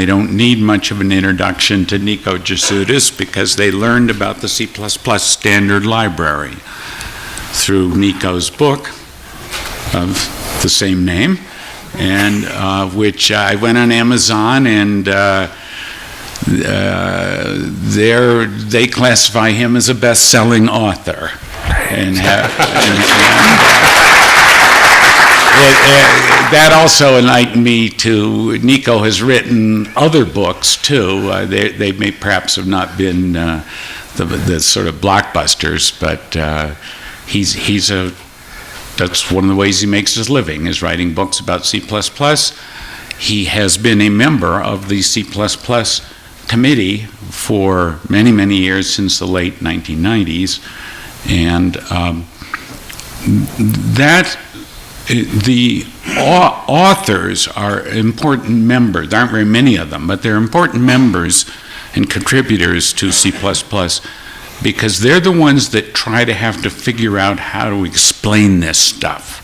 they don't need much of an introduction to Nico Josuttis because they learned about the C++ standard library through Nico's book of the same name, and which I went on Amazon, and they classify him as a best-selling author, and that also enlightened me to, Nico has written other books too. They may perhaps have not been the sort of blockbusters, but that's one of the ways he makes his living, is writing books about C++. He has been a member of the C++ committee for many, many years, since the late 1990s, and the authors are important members. There aren't very many of them, but they're important members and contributors to C++, because they're the ones that try to have to figure out how to explain this stuff.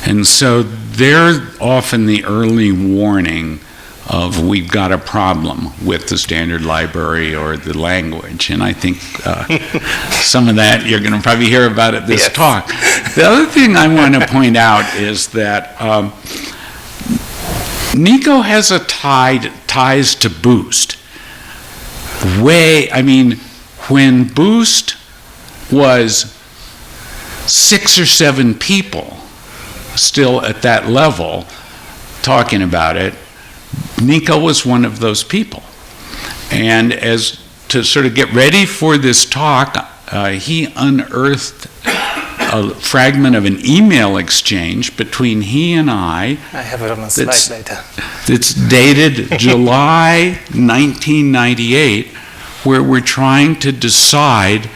And so they're often the early warning of, we've got a problem with the standard library or the language. And I think some of that you're going to probably hear about at this talk. The other thing I want to point out is that Nico has ties to Boost. When Boost was 6 or 7 people still at that level talking about it, Nico was one of those people. And as to sort of get ready for this talk, he unearthed a fragment of an email exchange between he and I. I have it on a slide later. It's dated July 1998, where we're trying to decide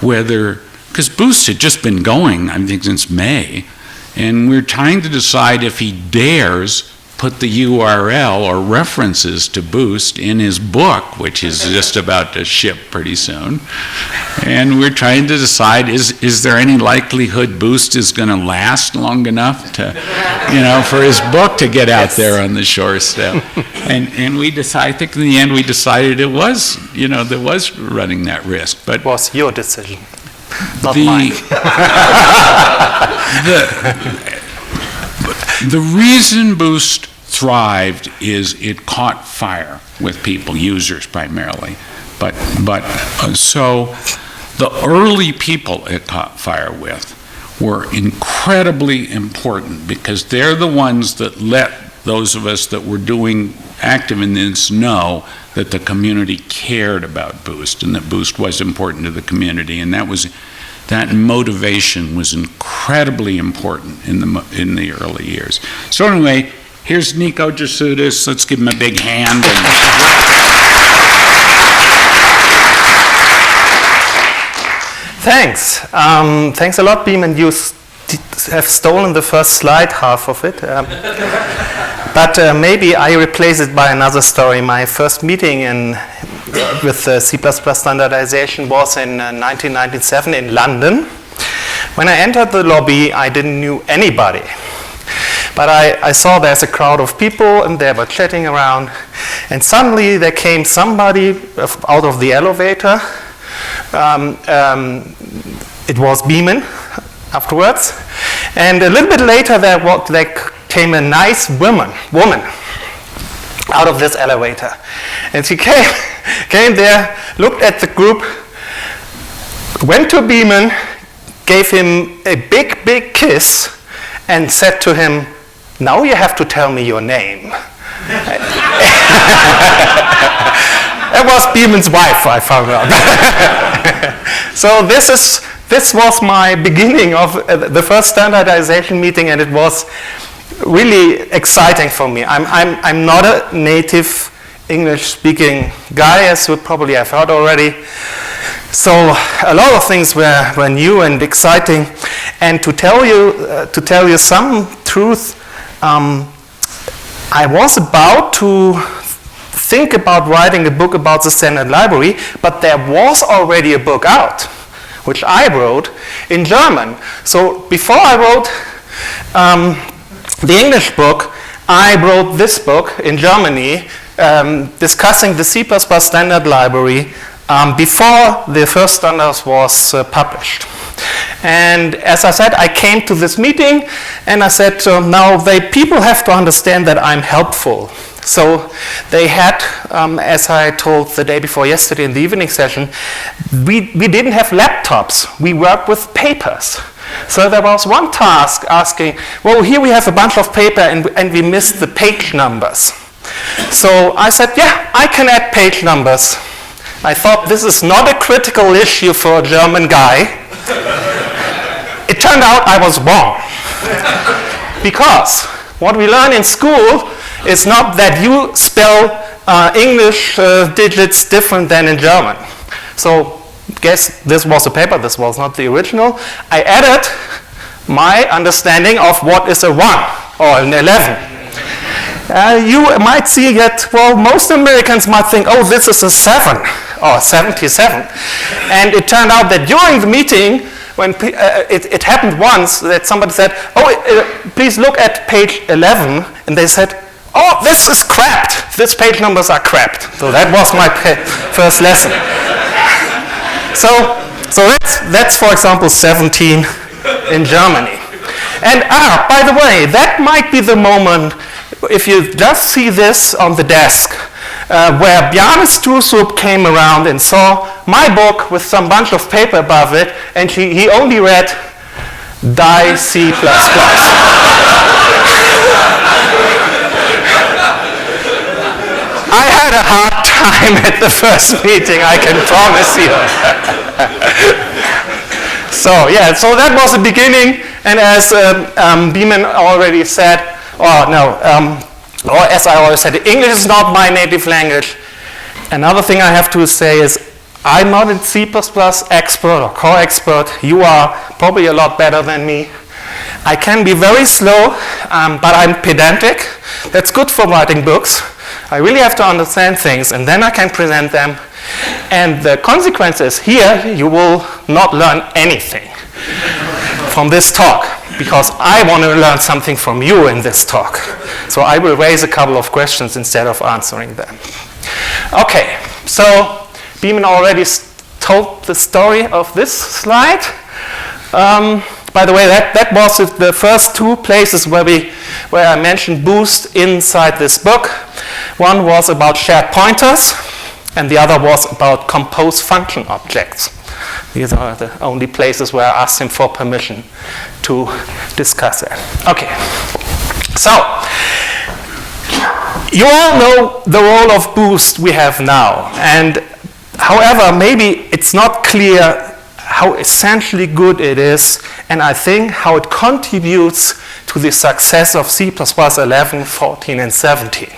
whether, because Boost had just been going, I think, since May, and we're trying to decide if he dares put the URL or references to Boost in his book, which is just about to ship pretty soon. And we're trying to decide, is there any likelihood Boost is going to last long enough to, for his book to get out there on the shore still. And we decided, I think in the end we decided it was, there was running that risk. But it was your decision, not mine. The reason Boost thrived is it caught fire with people, users primarily. So the early people it caught fire with were incredibly important, because they're the ones that let those of us that were active in this know that the community cared about Boost and that Boost was important to the community, and that motivation was incredibly important in the early years. So anyway, here's Nico Josuttis. Let's give him a big hand. Thanks. Thanks a lot, Beam, and you have stolen the first slide, half of it. But maybe I replace it by another story. My first meeting with C++ standardization was in 1997 in London. When I entered the lobby, I didn't know anybody. But I saw there's a crowd of people, and they were chatting around. And suddenly there came somebody out of the elevator. It was Beeman afterwards. And a little bit later, there came a nice woman out of this elevator. And she came there, looked at the group, went to Beeman, gave him a big, big kiss, and said to him, "Now you have to tell me your name." That was Beeman's wife, I found out. So this was my beginning of the first standardization meeting, and it was really exciting for me. I'm not a native English-speaking guy, as you probably have heard already. So a lot of things were new and exciting. And to tell you some truth, I was about to think about writing a book about the standard library, but there was already a book out, which I wrote in German. So before I wrote the English book, I wrote this book in Germany discussing the C++ standard library before the first standard was published. And as I said, I came to this meeting and I said, now people have to understand that I'm helpful. So they had, as I told the day before yesterday in the evening session, we didn't have laptops. We worked with papers. So there was one task asking, well, here we have a bunch of paper and we missed the page numbers. So I said, yeah, I can add page numbers. I thought this is not a critical issue for a German guy. It turned out I was wrong. Because what we learn in school is not that you spell English digits different than in German. So guess this was a paper, this was not the original. I added my understanding of what is a 1 or an 11. You might see that, well, most Americans might think, oh, this is a 7 or 77. And it turned out that during the meeting, when it happened once that somebody said, oh, please look at page 11. And they said, oh, this is crapped. These page numbers are crapped. So that was my first lesson. So that's, for example, 17 in Germany. And by the way, that might be the moment, if you just see this on the desk, where Bjarne Stursup came around and saw my book with some bunch of paper above it, and he only read Die C++. I had a hard time at the first meeting, I can promise you. So yeah, so that was the beginning, and as Beeman already said, or as I always said, English is not my native language. Another thing I have to say is I'm not a C++ expert or core expert. You are probably a lot better than me. I can be very slow, but I'm pedantic. That's good for writing books. I really have to understand things, and then I can present them. And the consequence is here, you will not learn anything from this talk, because I want to learn something from you in this talk. So I will raise a couple of questions instead of answering them. Okay, so Beeman already told the story of this slide. By the way, that was the first two places where I mentioned Boost inside this book. One was about shared pointers, and the other was about compose function objects. These are the only places where I asked him for permission to discuss it. Okay, so you all know the role of Boost we have now, and however, maybe it's not clear how essentially good it is, and I think how it contributes to the success of C++ 11, 14, and 17.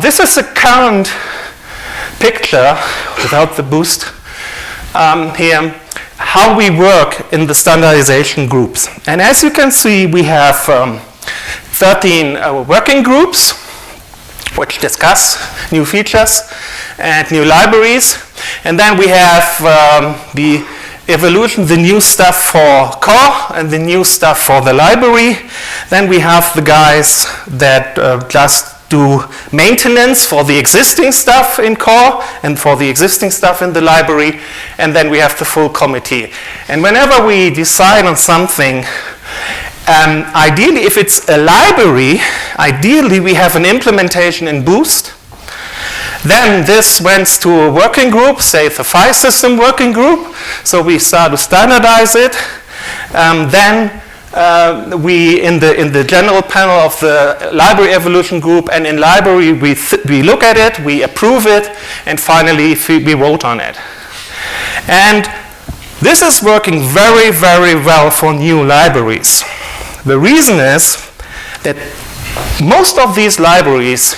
This is a current picture without the boost here, how we work in the standardization groups. And as you can see, we have 13 working groups which discuss new features and new libraries. And then we have the evolution, the new stuff for core and the new stuff for the library. Then we have the guys that just do maintenance for the existing stuff in core and for the existing stuff in the library. And then we have the full committee. And whenever we decide on something, ideally, if it's a library, ideally we have an implementation in Boost. Then this went to a working group, say the file system working group. So we start to standardize it. Then we, in the general panel of the library evolution group, and in library we look at it, we approve it, and finally we vote on it. And this is working very, very well for new libraries. The reason is that most of these libraries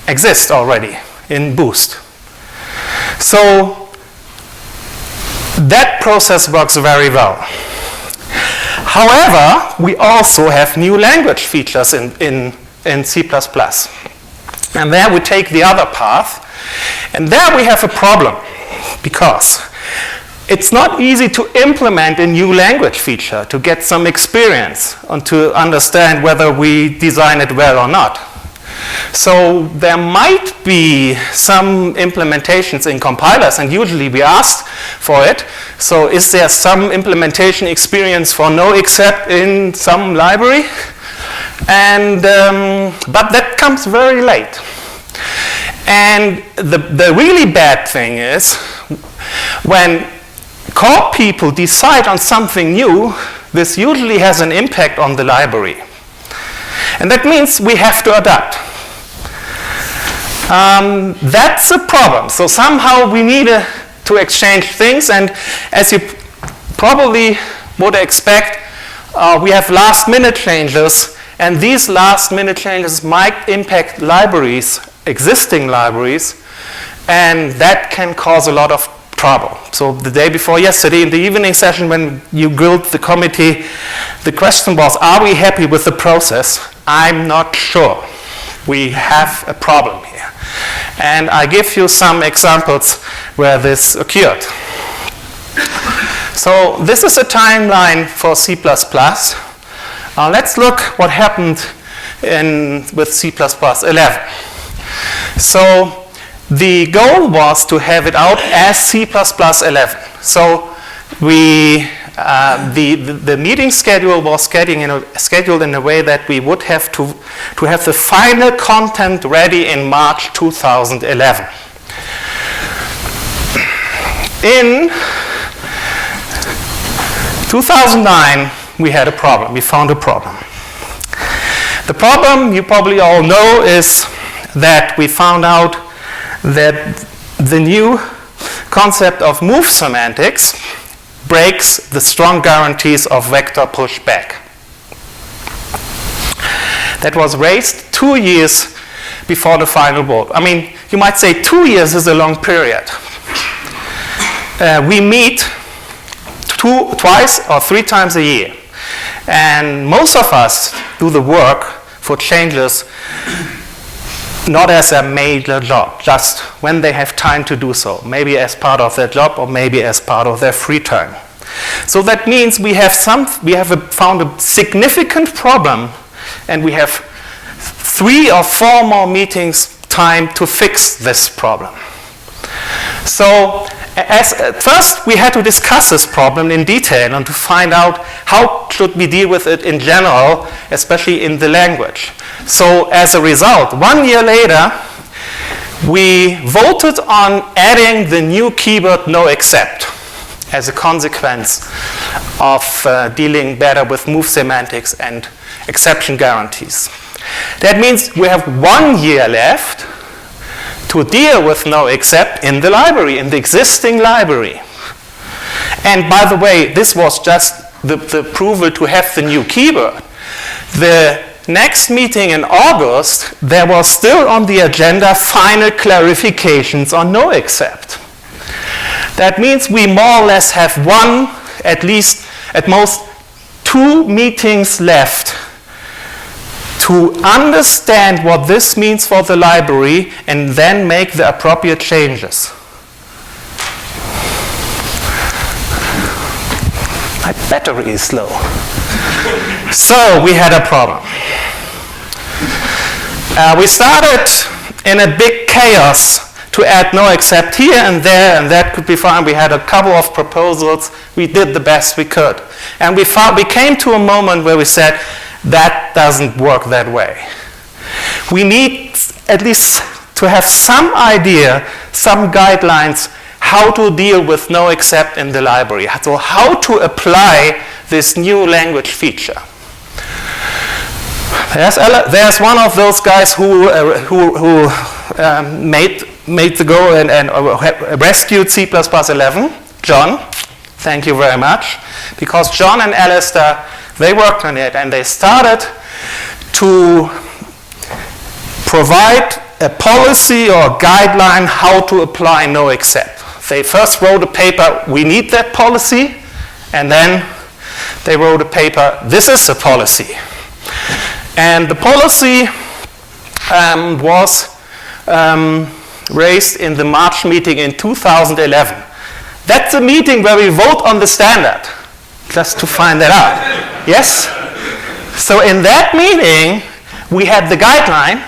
exist already in Boost. So that process works very well. However, we also have new language features in C++. And there we take the other path. And there we have a problem, because it's not easy to implement a new language feature, to get some experience and to understand whether we design it well or not. So there might be some implementations in compilers, and usually we ask for it. So is there some implementation experience for no except in some library? And but that comes very late. And the really bad thing is when core people decide on something new, this usually has an impact on the library. And that means we have to adapt. That's a problem. So somehow we need to exchange things, and as you probably would expect, we have last-minute changes, and these last-minute changes might impact libraries, existing libraries, and that can cause a lot of trouble. So the day before yesterday, in the evening session, when you grilled the committee, the question was, are we happy with the process? I'm not sure. We have a problem here. And I give you some examples where this occurred. So this is a timeline for C++. Let's look what happened with C++ 11. So the goal was to have it out as C++ 11. So the meeting schedule was scheduled in a way that we would have to have the final content ready in March 2011. In 2009, we had a problem. We found a problem. The problem, you probably all know, is that we found out that the new concept of move semantics breaks the strong guarantees of vector pushback. That was raised 2 years before the final vote. I mean, you might say 2 years is a long period. We meet twice or 3 times a year. And most of us do the work for changes not as a major job, just when they have time to do so, maybe as part of their job or maybe as part of their free time. So that means we have found a significant problem, and we have 3 or 4 more meetings time to fix this problem. So first we had to discuss this problem in detail and to find out how should we deal with it in general, especially in the language. So as a result, 1 year later, we voted on adding the new keyword no except as a consequence of dealing better with move semantics and exception guarantees. That means we have 1 year left to deal with no except in the library, in the existing library. And by the way, this was just the approval to have the new keyword. The next meeting in August, there was still on the agenda final clarifications on no except. That means we more or less have at most 2 meetings left to understand what this means for the library and then make the appropriate changes. My battery is low. So we had a problem. We started in a big chaos to add no except here and there, and that could be fine. We had a couple of proposals. We did the best we could. And we came to a moment where we said, that doesn't work that way. We need at least to have some idea, some guidelines, how to deal with no except in the library. So how to apply this new language feature. There's one of those guys who made the go and rescued C++ 11, John. Thank you very much. Because John and Alistair, they worked on it and they started to provide a policy or guideline how to apply no except. They first wrote a paper, we need that policy, and then they wrote a paper, this is a policy. And the policy was raised in the March meeting in 2011. That's a meeting where we vote on the standard, just to find that out. Yes? So in that meeting, we had the guideline,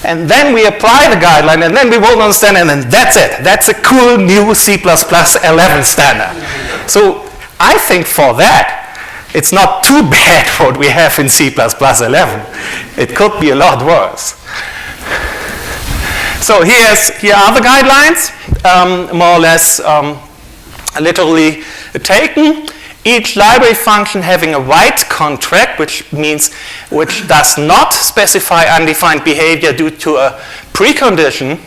and then we apply the guideline, and then we vote on the standard, and that's it. That's a cool new C++ 11 standard. So I think for that, it's not too bad what we have in C++ 11. It could be a lot worse. So here are the guidelines, more or less literally taken. Each library function having a write contract, which does not specify undefined behavior due to a precondition.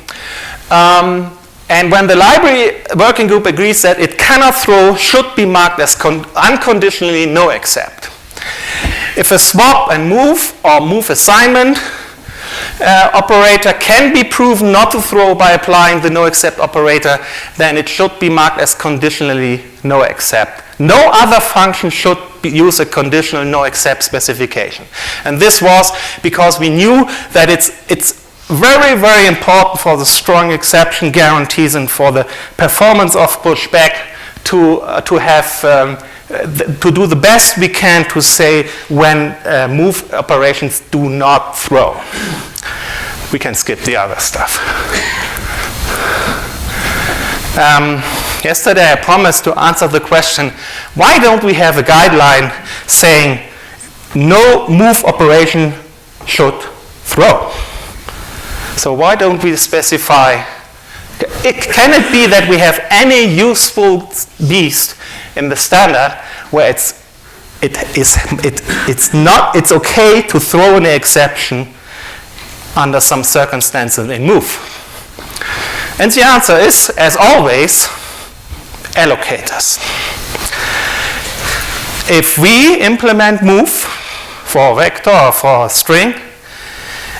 And when the library working group agrees that it cannot throw, should be marked as unconditionally no except. If a swap and move or move assignment operator can be proven not to throw by applying the no except operator, then it should be marked as conditionally no except. No other function should use a conditional no except specification. And this was because we knew that it's very, very important for the strong exception guarantees and for the performance of pushback to do the best we can to say when move operations do not throw. We can skip the other stuff. Yesterday I promised to answer the question, why don't we have a guideline saying no move operation should throw? So why don't we specify, can it be that we have any useful beast in the standard where it's okay to throw an exception under some circumstances in move? And the answer is, as always, allocators. If we implement move for a vector or for a string,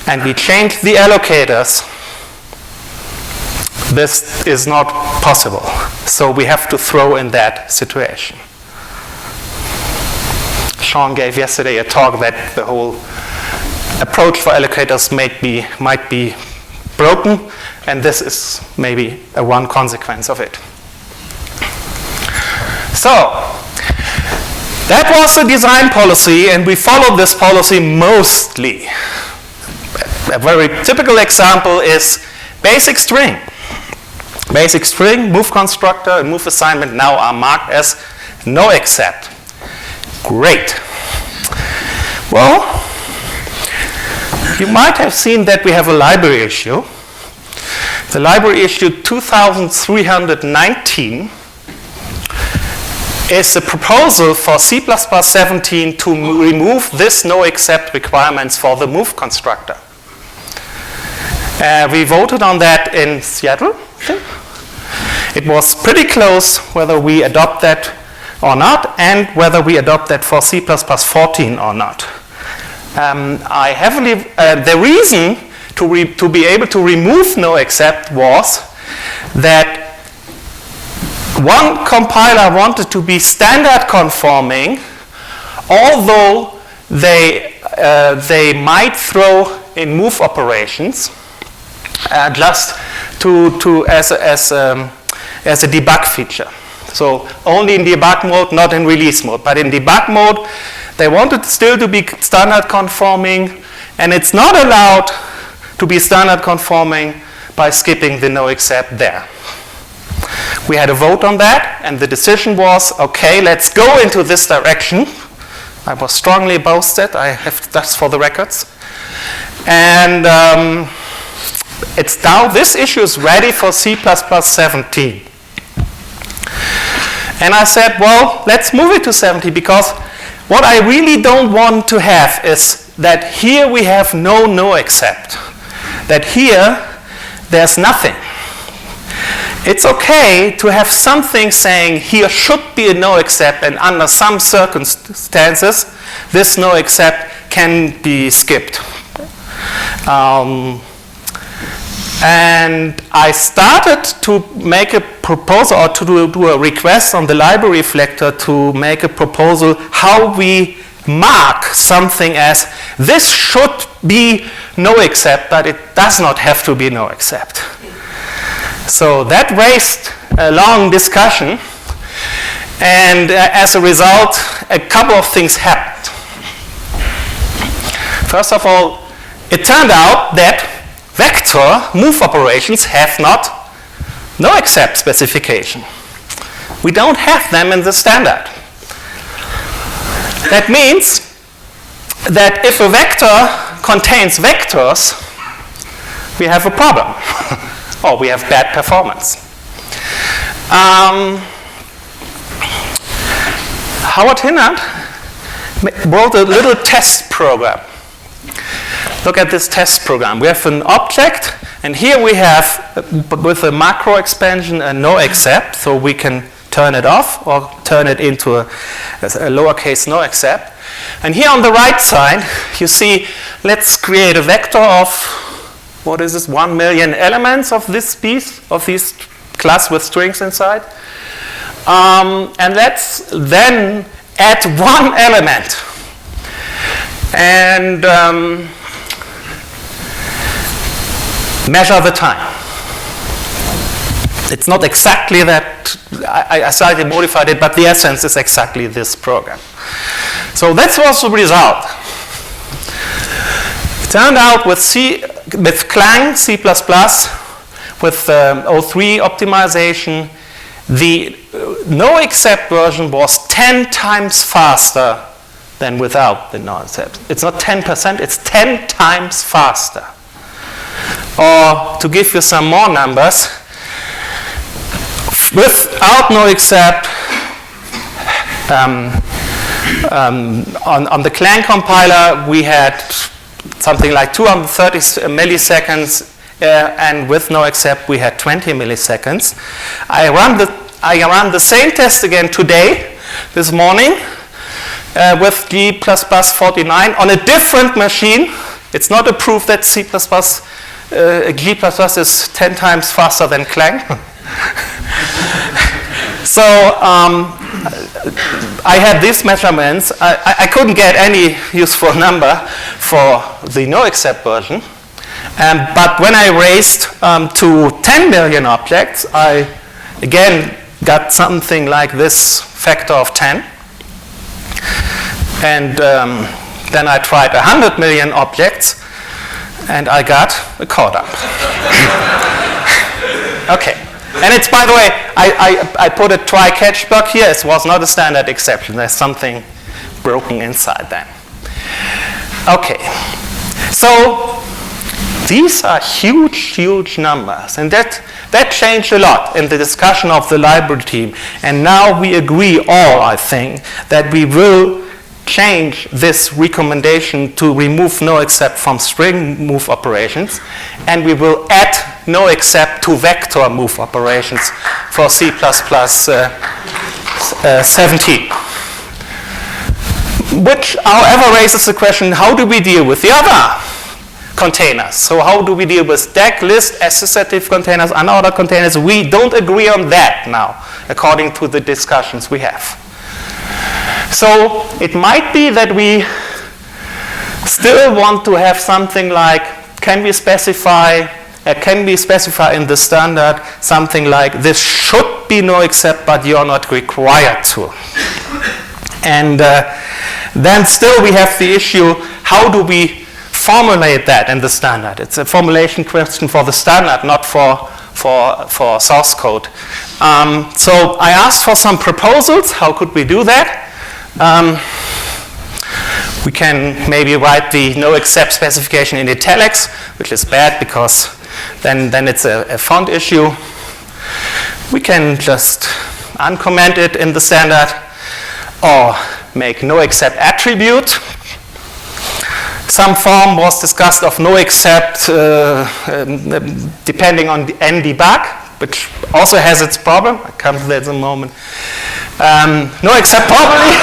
and we change the allocators, this is not possible. So we have to throw in that situation. Sean gave yesterday a talk that the whole approach for allocators might be broken, and this is maybe one consequence of it. So that was the design policy, and we followed this policy mostly. A very typical example is basic string. Basic string, move constructor, and move assignment now are marked as no except. Great. Well, you might have seen that we have a library issue. The library issue 2319 is a proposal for C++ 17 to remove this no except requirements for the move constructor. We voted on that in Seattle, I think. It was pretty close whether we adopt that or not, and whether we adopt that for C++ 14 or not. The reason to be able to remove no except was that one compiler wanted to be standard conforming, although they might throw in move operations just as a debug feature. So only in debug mode, not in release mode. But in debug mode, they wanted still to be standard conforming, and it's not allowed to be standard conforming by skipping the no except there. We had a vote on that, and the decision was, okay, let's go into this direction. I was strongly opposed it. I have that's for the records. And it's now, this issue is ready for C++ 17. And I said, well, let's move it to 70, because what I really don't want to have is that here we have no except. That here, there's nothing. It's okay to have something saying here should be a no except, and under some circumstances, this no except can be skipped. And I started to make a proposal, or to do a request on the library reflector to make a proposal how we mark something as this should be no except, but it does not have to be no except. So that raised a long discussion, and as a result, a couple of things happened. First of all, it turned out that vector move operations have no accept specification. We don't have them in the standard. That means that if a vector contains vectors, we have a problem, or we have bad performance. Howard Hinard wrote a little test program. Look at this test program. We have an object, and here we have, with a macro expansion, a no accept, so we can turn it off or turn it into a lowercase no accept. And here on the right side, you see, let's create a vector of, what is this, 1 million elements of this piece, of this class with strings inside. And let's then add one element. And measure the time. It's not exactly that, I slightly modified it, but the essence is exactly this program. So that was the result. It turned out with Clang, C++, with O3 optimization, the no accept version was 10 times faster than without the no accept. It's not 10%, it's 10 times faster. Or to give you some more numbers, without no accept, on the Clang compiler, we had something like 230 milliseconds, and with no accept, we had 20 milliseconds. I ran the same test again today, this morning, with G++49 on a different machine. It's not a proof that G++ is 10 times faster than Clang. So I had these measurements. I couldn't get any useful number for the no accept version. But when I raised to 10 million objects, I again got something like this factor of 10. And then I tried 100 million objects, and I got a core dump. Okay. And it's, by the way, I put a try-catch bug here. It was not a standard exception. There's something broken inside then. Okay. So these are huge, huge numbers. And that changed a lot in the discussion of the library team. And now we agree all, I think, that we will change this recommendation to remove no accept from string move operations, and we will add no accept to vector move operations for C++ 17. Which, however, raises the question, how do we deal with the other containers? So how do we deal with stack, list, associative containers, unordered containers? We don't agree on that now, according to the discussions we have. So it might be that we still want to have something like, can we specify in the standard something like, this should be no accept, but you're not required to. And then still we have the issue, how do we formulate that in the standard? It's a formulation question for the standard, not for source code. So I asked for some proposals. How could we do that? We can maybe write the no accept specification in italics, which is bad because then it's a font issue. We can just uncomment it in the standard, or make no accept attribute. Some form was discussed of no accept depending on the ndebug, which also has its problem. I come to that in a moment. No accept properly.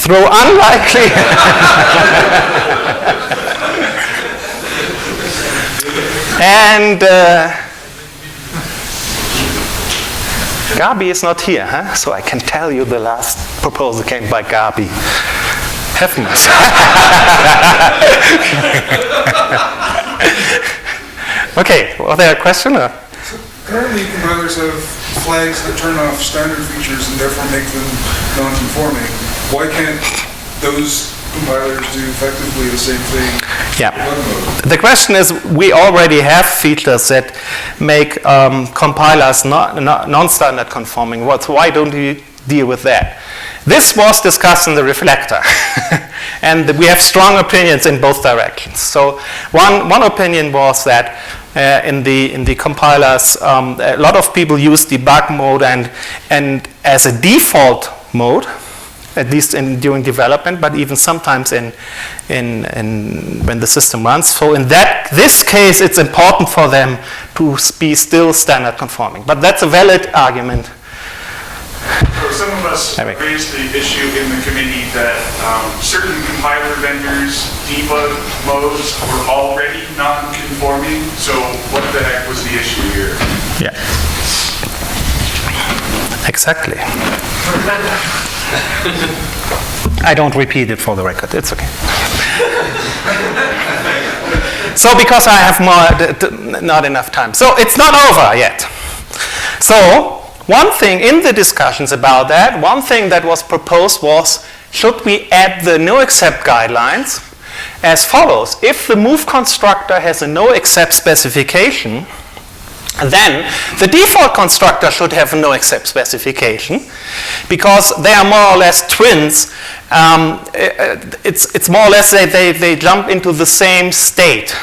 Throw unlikely. And Gabi is not here, huh? So I can tell you the last proposal came by Gabi. Heavens. Okay, was there a question? Or? Currently, compilers have flags that turn off standard features and therefore make them non-conforming. Why can't those compilers do effectively the same thing? Yeah. in web mode? The question is, we already have features that make compilers non-standard conforming. Why don't we deal with that? This was discussed in the reflector, and we have strong opinions in both directions. So one opinion was that in the compilers, a lot of people use debug mode and as a default mode, at least during development, but even sometimes in when the system runs. So in this case, it's important for them to be still standard conforming. But that's a valid argument. So some of us raised the issue in the committee that certain compiler vendors' debug modes were already non-conforming. So what the heck was the issue here? Yeah. Exactly. I don't repeat it for the record. It's okay. So because I have not enough time. So it's not over yet. So one thing in the discussions about that, one thing that was proposed was, should we add the no-except guidelines as follows? If the move constructor has a no-except specification, then the default constructor should have a no-except specification, because they are more or less twins. It's more or less they jump into the same state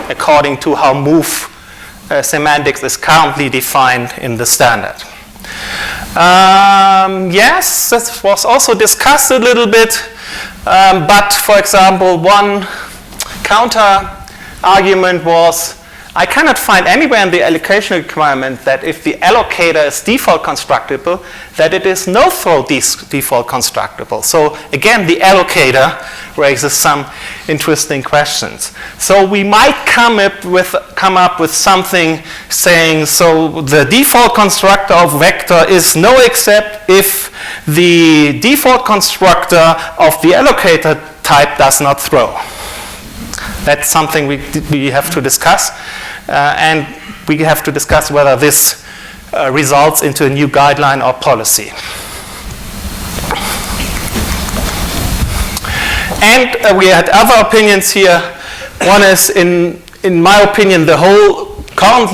according to how move semantics is currently defined in the standard. Yes, this was also discussed a little bit, but for example, one counter argument was, I cannot find anywhere in the allocation requirement that if the allocator is default constructible, that it is no-throw default constructible. So again, the allocator raises some interesting questions. So we might come up with something saying, so the default constructor of vector is no except if the default constructor of the allocator type does not throw. That's something we have to discuss. And we have to discuss whether this results into a new guideline or policy. And we had other opinions here. One is, in my opinion, the whole current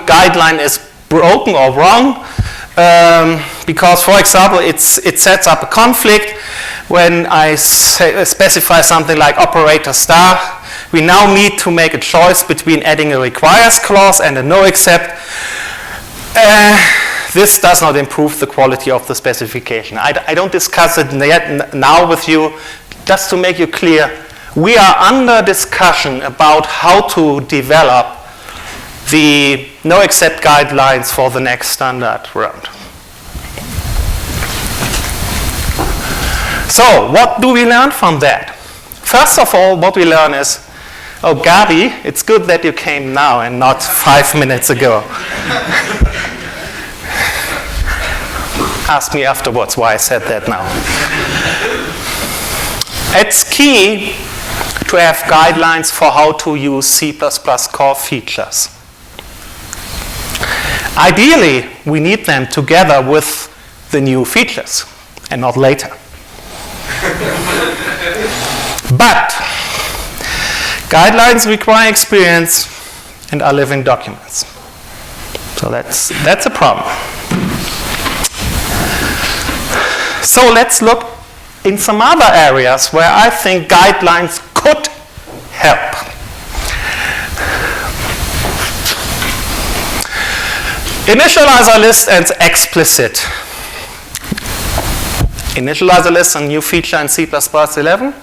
guideline is broken or wrong, because, for example, it sets up a conflict when I specify something like operator star. We now need to make a choice between adding a requires clause and a no except. This does not improve the quality of the specification. I don't discuss it yet now with you. Just to make you clear, we are under discussion about how to develop the no except guidelines for the next standard round. So what do we learn from that? First of all, what we learn is, oh, Gabi, it's good that you came now and not 5 minutes ago. Ask me afterwards why I said that now. It's key to have guidelines for how to use C++ core features. Ideally, we need them together with the new features and not later. But guidelines require experience and are living documents. So that's a problem. So let's look in some other areas where I think guidelines could help. Initializer list and explicit. Initializer list, a new feature in C++ 11.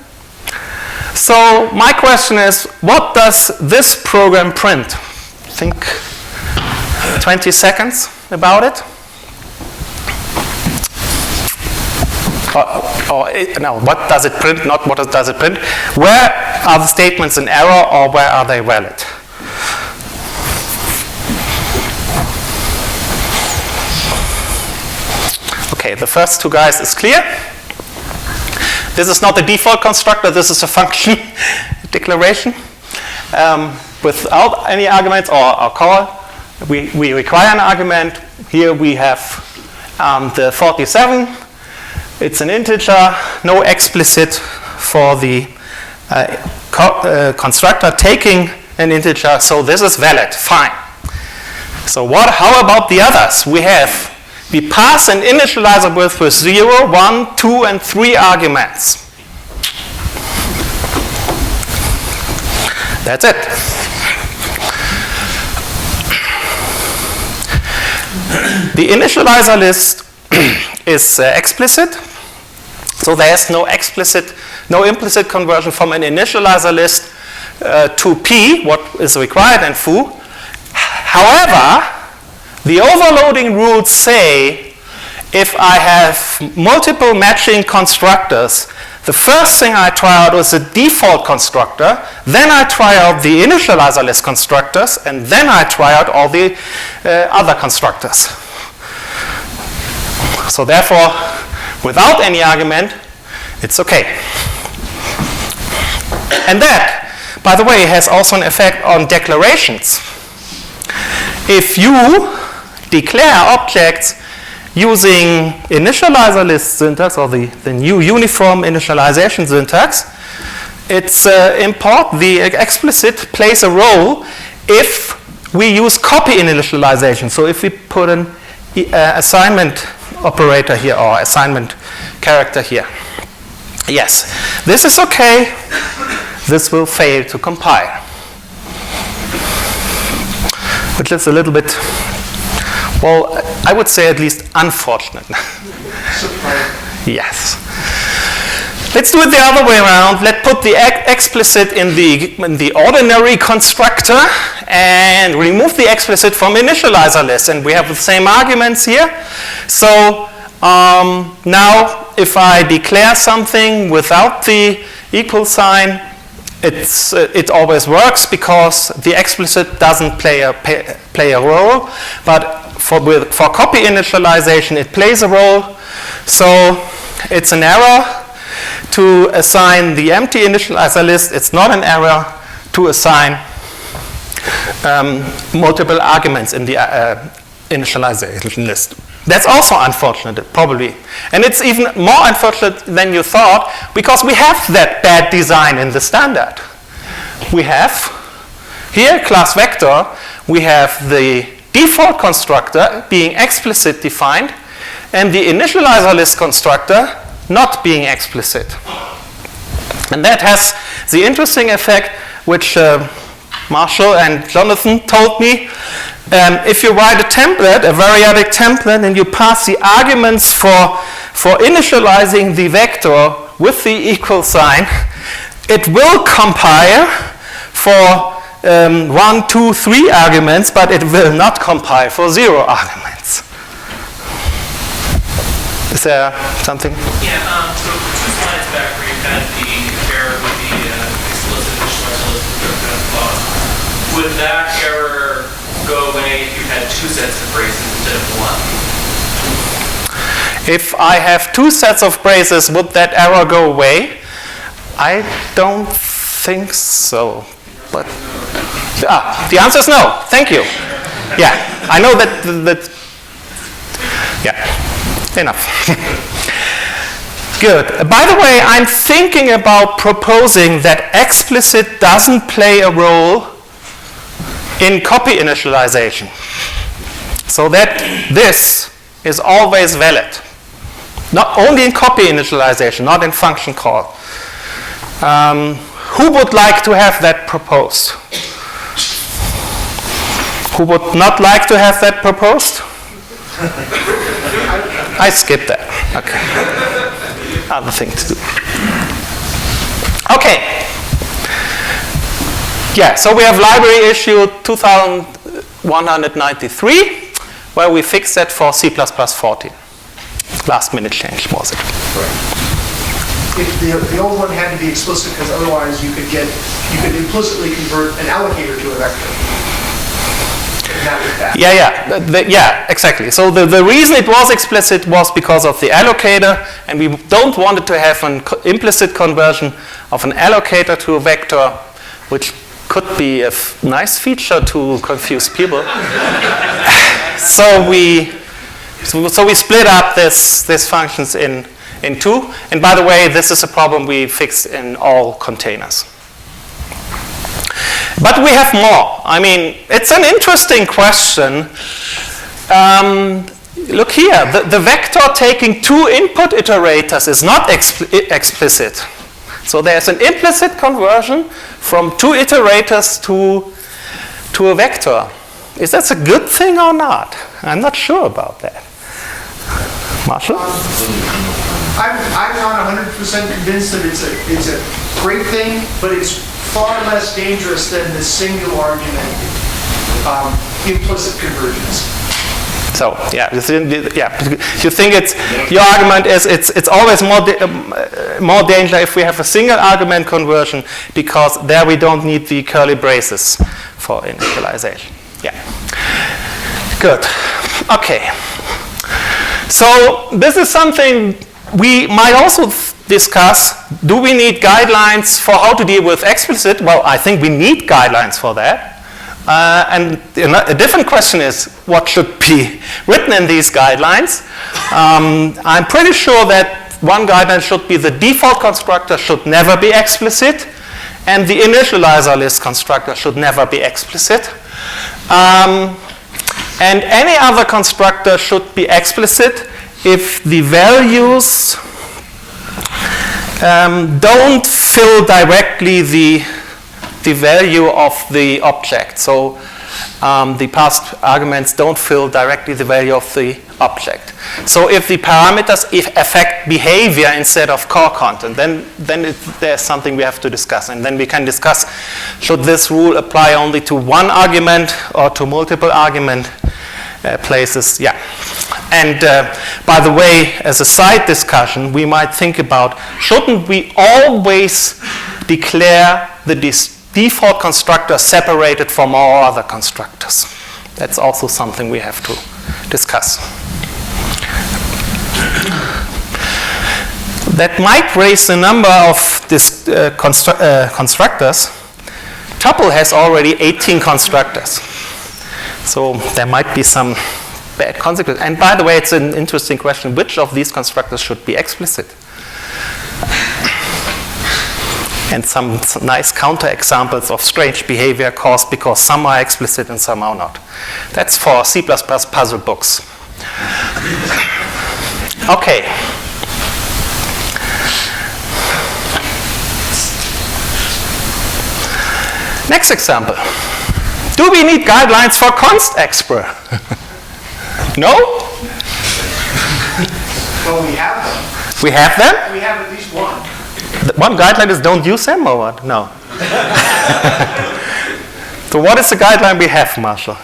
So my question is, what does this program print? Think 20 seconds about it. No, what does it print, not what does it print. Where are the statements in error or where are they valid? Okay, the first two guys is clear. This is not the default constructor, this is a function declaration. Without any arguments or call, we require an argument. Here we have the 47. It's an integer, no explicit for the constructor taking an integer, so this is valid, fine. So how about the others? We pass an initializer with 0, 1, 2, and 3 arguments. That's it. The initializer list is explicit, so there's no implicit conversion from an initializer list to P, what is required in foo. However, the overloading rules say if I have multiple matching constructors, the first thing I try out is a default constructor, then I try out the initializer list constructors, and then I try out all the other constructors. So therefore, without any argument, it's okay. And that, by the way, has also an effect on declarations. If you declare objects using initializer list syntax or the new uniform initialization syntax, it's the explicit plays a role if we use copy initialization. So if we put an assignment operator here or assignment character here. Yes, this is okay. This will fail to compile. Which is a little bit, well, I would say at least unfortunate. Yes. Let's do it the other way around. Let's put the explicit in the ordinary constructor and remove the explicit from initializer list. And we have the same arguments here. So now if I declare something without the equal sign, it always works because the explicit doesn't play a role. But for copy initialization, it plays a role. So it's an error to assign the empty initializer list. It's not an error to assign multiple arguments in the initialization list. That's also unfortunate, probably. And it's even more unfortunate than you thought because we have that bad design in the standard. We have here class vector, we have the default constructor being explicit defined and the initializer list constructor not being explicit. And that has the interesting effect which Marshall and Jonathan told me. If you write a template, a variadic template, and you pass the arguments for initializing the vector with the equal sign, it will compile for 1, 2, 3 arguments, but it will not compile for 0 arguments. Is there something? Yeah, so 2 slides back where you had the error with the explicit initializer list clause. Would that error go away if you had 2 sets of braces instead of 1? If I have 2 sets of braces, would that error go away? I don't think so. But the answer is no. Thank you. Yeah, I know that yeah, enough. Good. By the way, I'm thinking about proposing that explicit doesn't play a role in copy initialization, so that this is always valid. Not only in copy initialization, not in function call. Who would like to have that proposed? Who would not like to have that proposed? I skipped that. Okay. Other thing to do. Okay. Yeah, so we have library issue 2193, where we fixed that for C++ 14. Last minute change, was it? Right. If the old one had to be explicit because otherwise you could implicitly convert an allocator to a vector. and that was that. Yeah, exactly. So the reason it was explicit was because of the allocator, and we don't want it to have an implicit conversion of an allocator to a vector, which could be a nice feature to confuse people. So we split up these functions in two. And by the way, this is a problem we fixed in all containers. But we have more. I mean, it's an interesting question. Look here, the vector taking two input iterators is not explicit. So there's an implicit conversion from two iterators to a vector. Is that a good thing or not? I'm not sure about that. Marshall? I'm not 100% convinced that it's a great thing, but it's far less dangerous than the single argument implicit convergence. So you think your argument is it's always more danger if we have a single argument conversion, because there we don't need the curly braces for initialization. Yeah. Good. Okay. So this is something we might also discuss. Do we need guidelines for how to deal with explicit? Well, I think we need guidelines for that. And a different question is, what should be written in these guidelines? I'm pretty sure that one guideline should be the default constructor should never be explicit, and the initializer list constructor should never be explicit. And any other constructor should be explicit if the values don't fill directly the value of the object. So the passed arguments don't fill directly the value of the object. So if the parameters affect behavior instead of core content, then there's something we have to discuss. And then we can discuss, should this rule apply only to one argument or to multiple argument places? Yeah. And by the way, as a side discussion, we might think about, shouldn't we always declare the default constructor separated from all other constructors? That's also something we have to discuss. That might raise the number of this constructors. Tuple has already 18 constructors. So there might be some bad consequences. And by the way, it's an interesting question. Which of these constructors should be explicit? And some nice counterexamples of strange behavior caused because some are explicit and some are not. That's for C++ puzzle books. Okay. Next example. Do we need guidelines for const expr? No? Well, we have them. We have them? We have at least one. One guideline is don't use them or what? No. So what is the guideline we have, Marshall?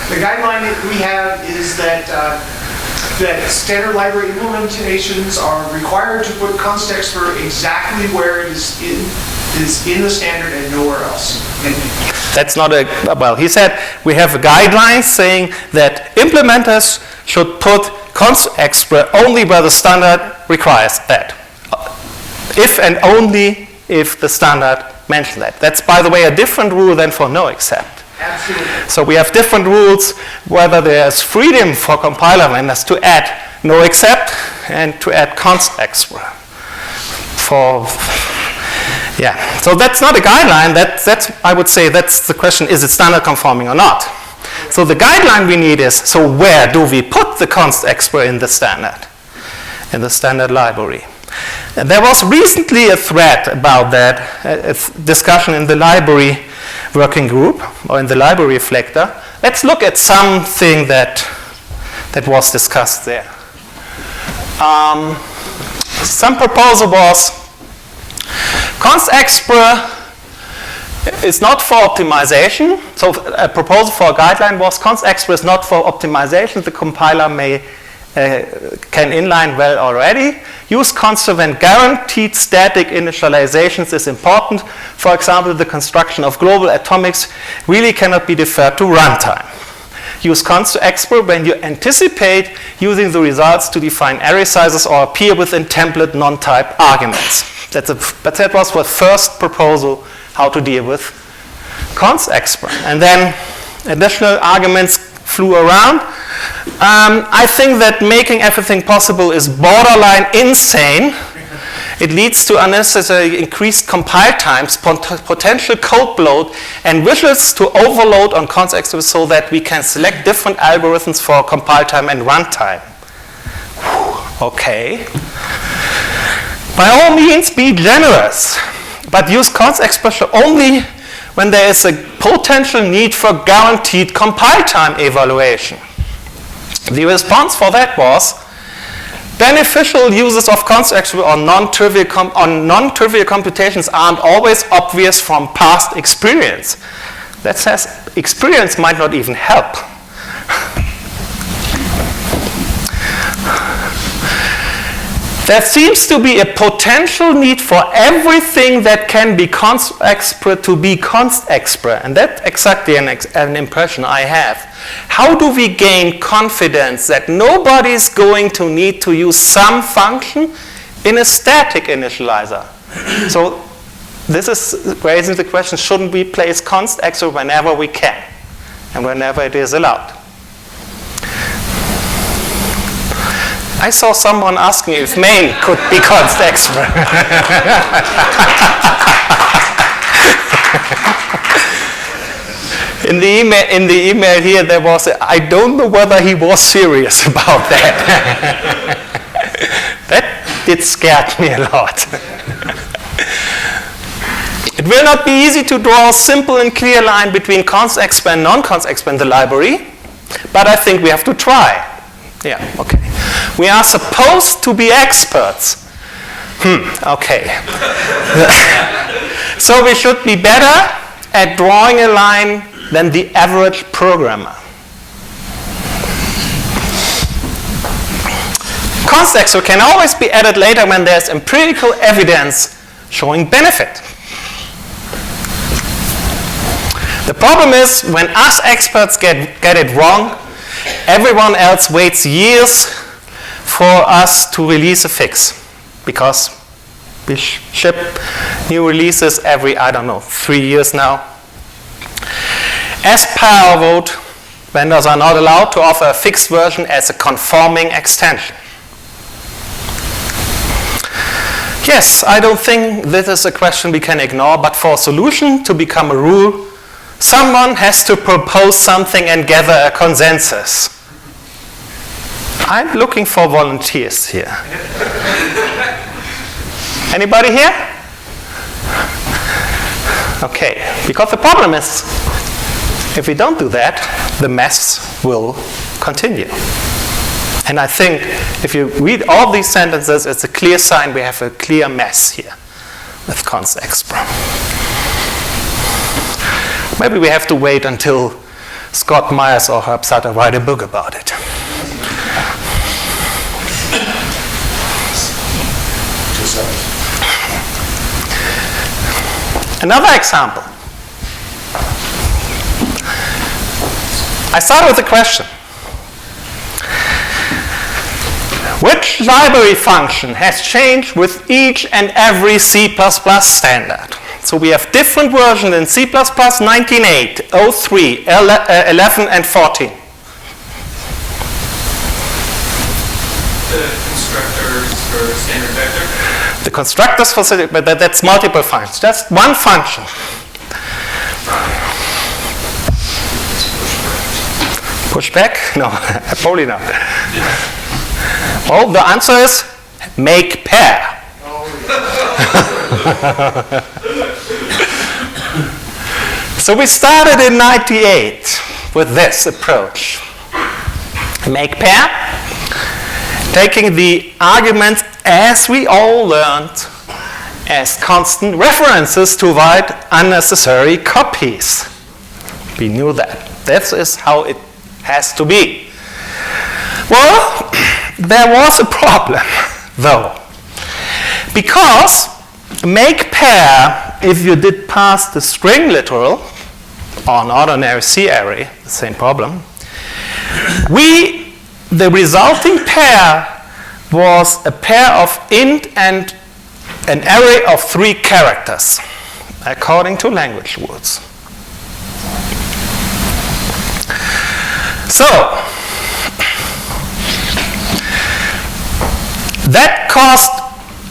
The guideline that we have is that that standard library implementations are required to put const expr exactly where it is in the standard and nowhere else. That's not a, well, he said we have a guideline saying that implementers should put const expr only where the standard requires that. If and only if the standard mentions that. That's, by the way, a different rule than for no except. Absolutely. So we have different rules whether there's freedom for compiler vendors to add no except and to add const expr. So that's not a guideline. That's I would say that's the question: is it standard conforming or not? So the guideline we need is: so where do we put the const expr in the standard library? And there was recently a thread about that, a discussion in the library working group or in the library reflector. Let's look at something that was discussed there. Some proposal was const expr is not for optimization. So a proposal for a guideline was const expr is not for optimization. The compiler may can inline well already. Use constant when guaranteed static initializations is important. For example, the construction of global atomics really cannot be deferred to runtime. Use const expr when you anticipate using the results to define array sizes or appear within template non-type arguments. But that was the first proposal how to deal with const expr. And then additional arguments flew around. I think that making everything possible is borderline insane. It leads to unnecessary increased compile times, potential code bloat, and wishes to overload on const expr so that we can select different algorithms for compile time and runtime. Okay. By all means, be generous, but use const expr only when there is a potential need for guaranteed compile time evaluation. The response for that was, beneficial uses of const expr on non-trivial computations aren't always obvious from past experience. That says experience might not even help. There seems to be a potential need for everything that can be const expr to be const expr, and that's exactly an impression I have. How do we gain confidence that nobody is going to need to use some function in a static initializer? So this is raising the question, shouldn't we place const expr whenever we can and whenever it is allowed? I saw someone asking if main could be const expr. In the email here, there was I don't know whether he was serious about that. That did scare me a lot. It will not be easy to draw a simple and clear line between const expr and non-const expr in the library, but I think we have to try. Yeah, okay. We are supposed to be experts. Okay. So we should be better at drawing a line than the average programmer. Const expr can always be added later when there's empirical evidence showing benefit. The problem is when us experts get it wrong, everyone else waits years for us to release a fix, because we ship new releases every, 3 years now. As per our vote, vendors are not allowed to offer a fixed version as a conforming extension. Yes, I don't think this is a question we can ignore, but for a solution to become a rule, someone has to propose something and gather a consensus. I'm looking for volunteers here. Anybody here? Okay, because the problem is, if we don't do that, the mess will continue. And I think if you read all these sentences, it's a clear sign we have a clear mess here with const expr. Maybe we have to wait until Scott Myers or Herb Sutter write a book about it. Another example. I start with a question. Which library function has changed with each and every C++ standard? So we have different versions in C++, 19.8, 03, 11, and 14. The constructors for standard vector? The constructors for standard, but that's multiple functions. Just one function. Pushback? No, probably not. Well, the answer is make pair. So we started in 98 with this approach. Make pair, taking the arguments as we all learned as constant references to avoid unnecessary copies. We knew that. That is how it has to be. Well, there was a problem, though. Because make pair, if you did pass the string literal, or an ordinary C array, the same problem, the resulting pair was a pair of int and an array of 3 characters, according to language rules. So, that caused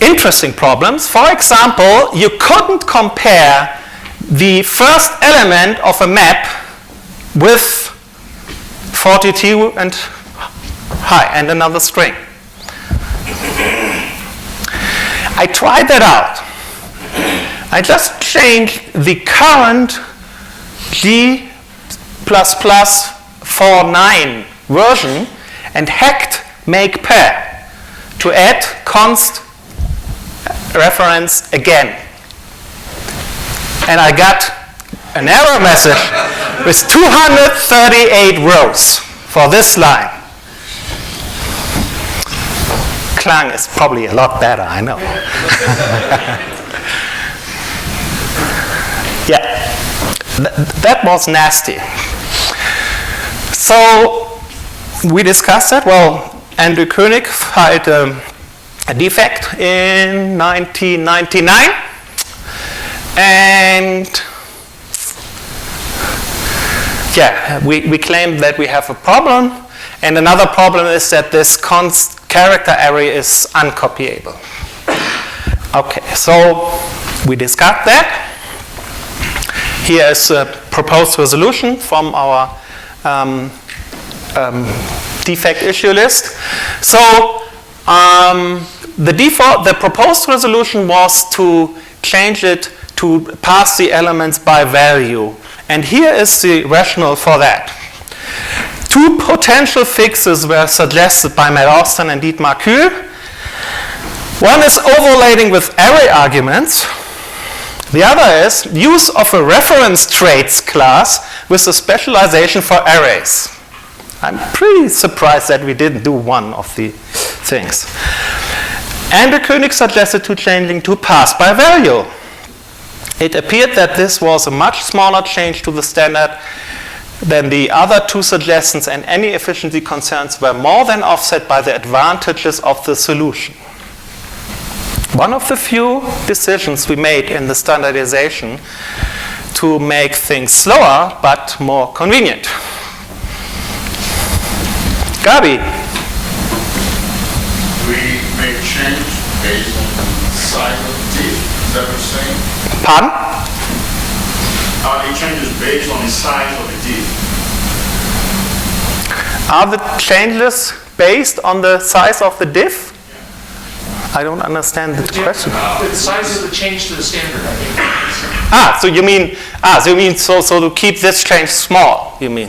interesting problems. For example, you couldn't compare the first element of a map with 42 and high and another string. I tried that out. I just changed the current G++49 version and hacked make pair to add const reference again. And I got an error message with 238 rows for this line. Clang is probably a lot better, I know. Yeah, that was nasty. So we discussed that. Well, Andrew Koenig filed a defect in 1999. And yeah, we claim that we have a problem. And another problem is that this const character array is uncopyable. Okay, so we discussed that. Here is a proposed resolution from our defect issue list. So the proposed resolution was to change it to pass the elements by value. And here is the rationale for that. 2 potential fixes were suggested by Matt Austin and Dietmar Kühl. One is overlating with array arguments. The other is use of a reference traits class with a specialization for arrays. I'm pretty surprised that we didn't do one of the things. Andrew Koenig suggested to changing to pass by value. It appeared that this was a much smaller change to the standard than the other 2 suggestions, and any efficiency concerns were more than offset by the advantages of the solution. One of the few decisions we made in the standardization to make things slower but more convenient. Gabi. We make change based on the size of the diff, is that what you're saying? Pardon? The changes based on the size of the diff. Are the changes based on the size of the diff? I don't understand the question. The size of the change to the standard, I think. So to keep this change small, you mean?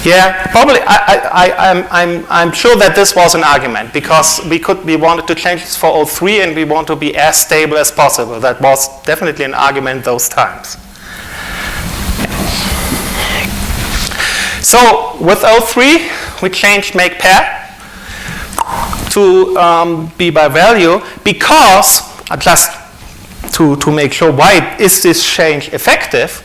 Yeah, probably. I'm sure that this was an argument because we wanted to change this for 03 and we want to be as stable as possible. That was definitely an argument those times. So with 03, we changed make pair to be by value because, just to make sure why is this change effective,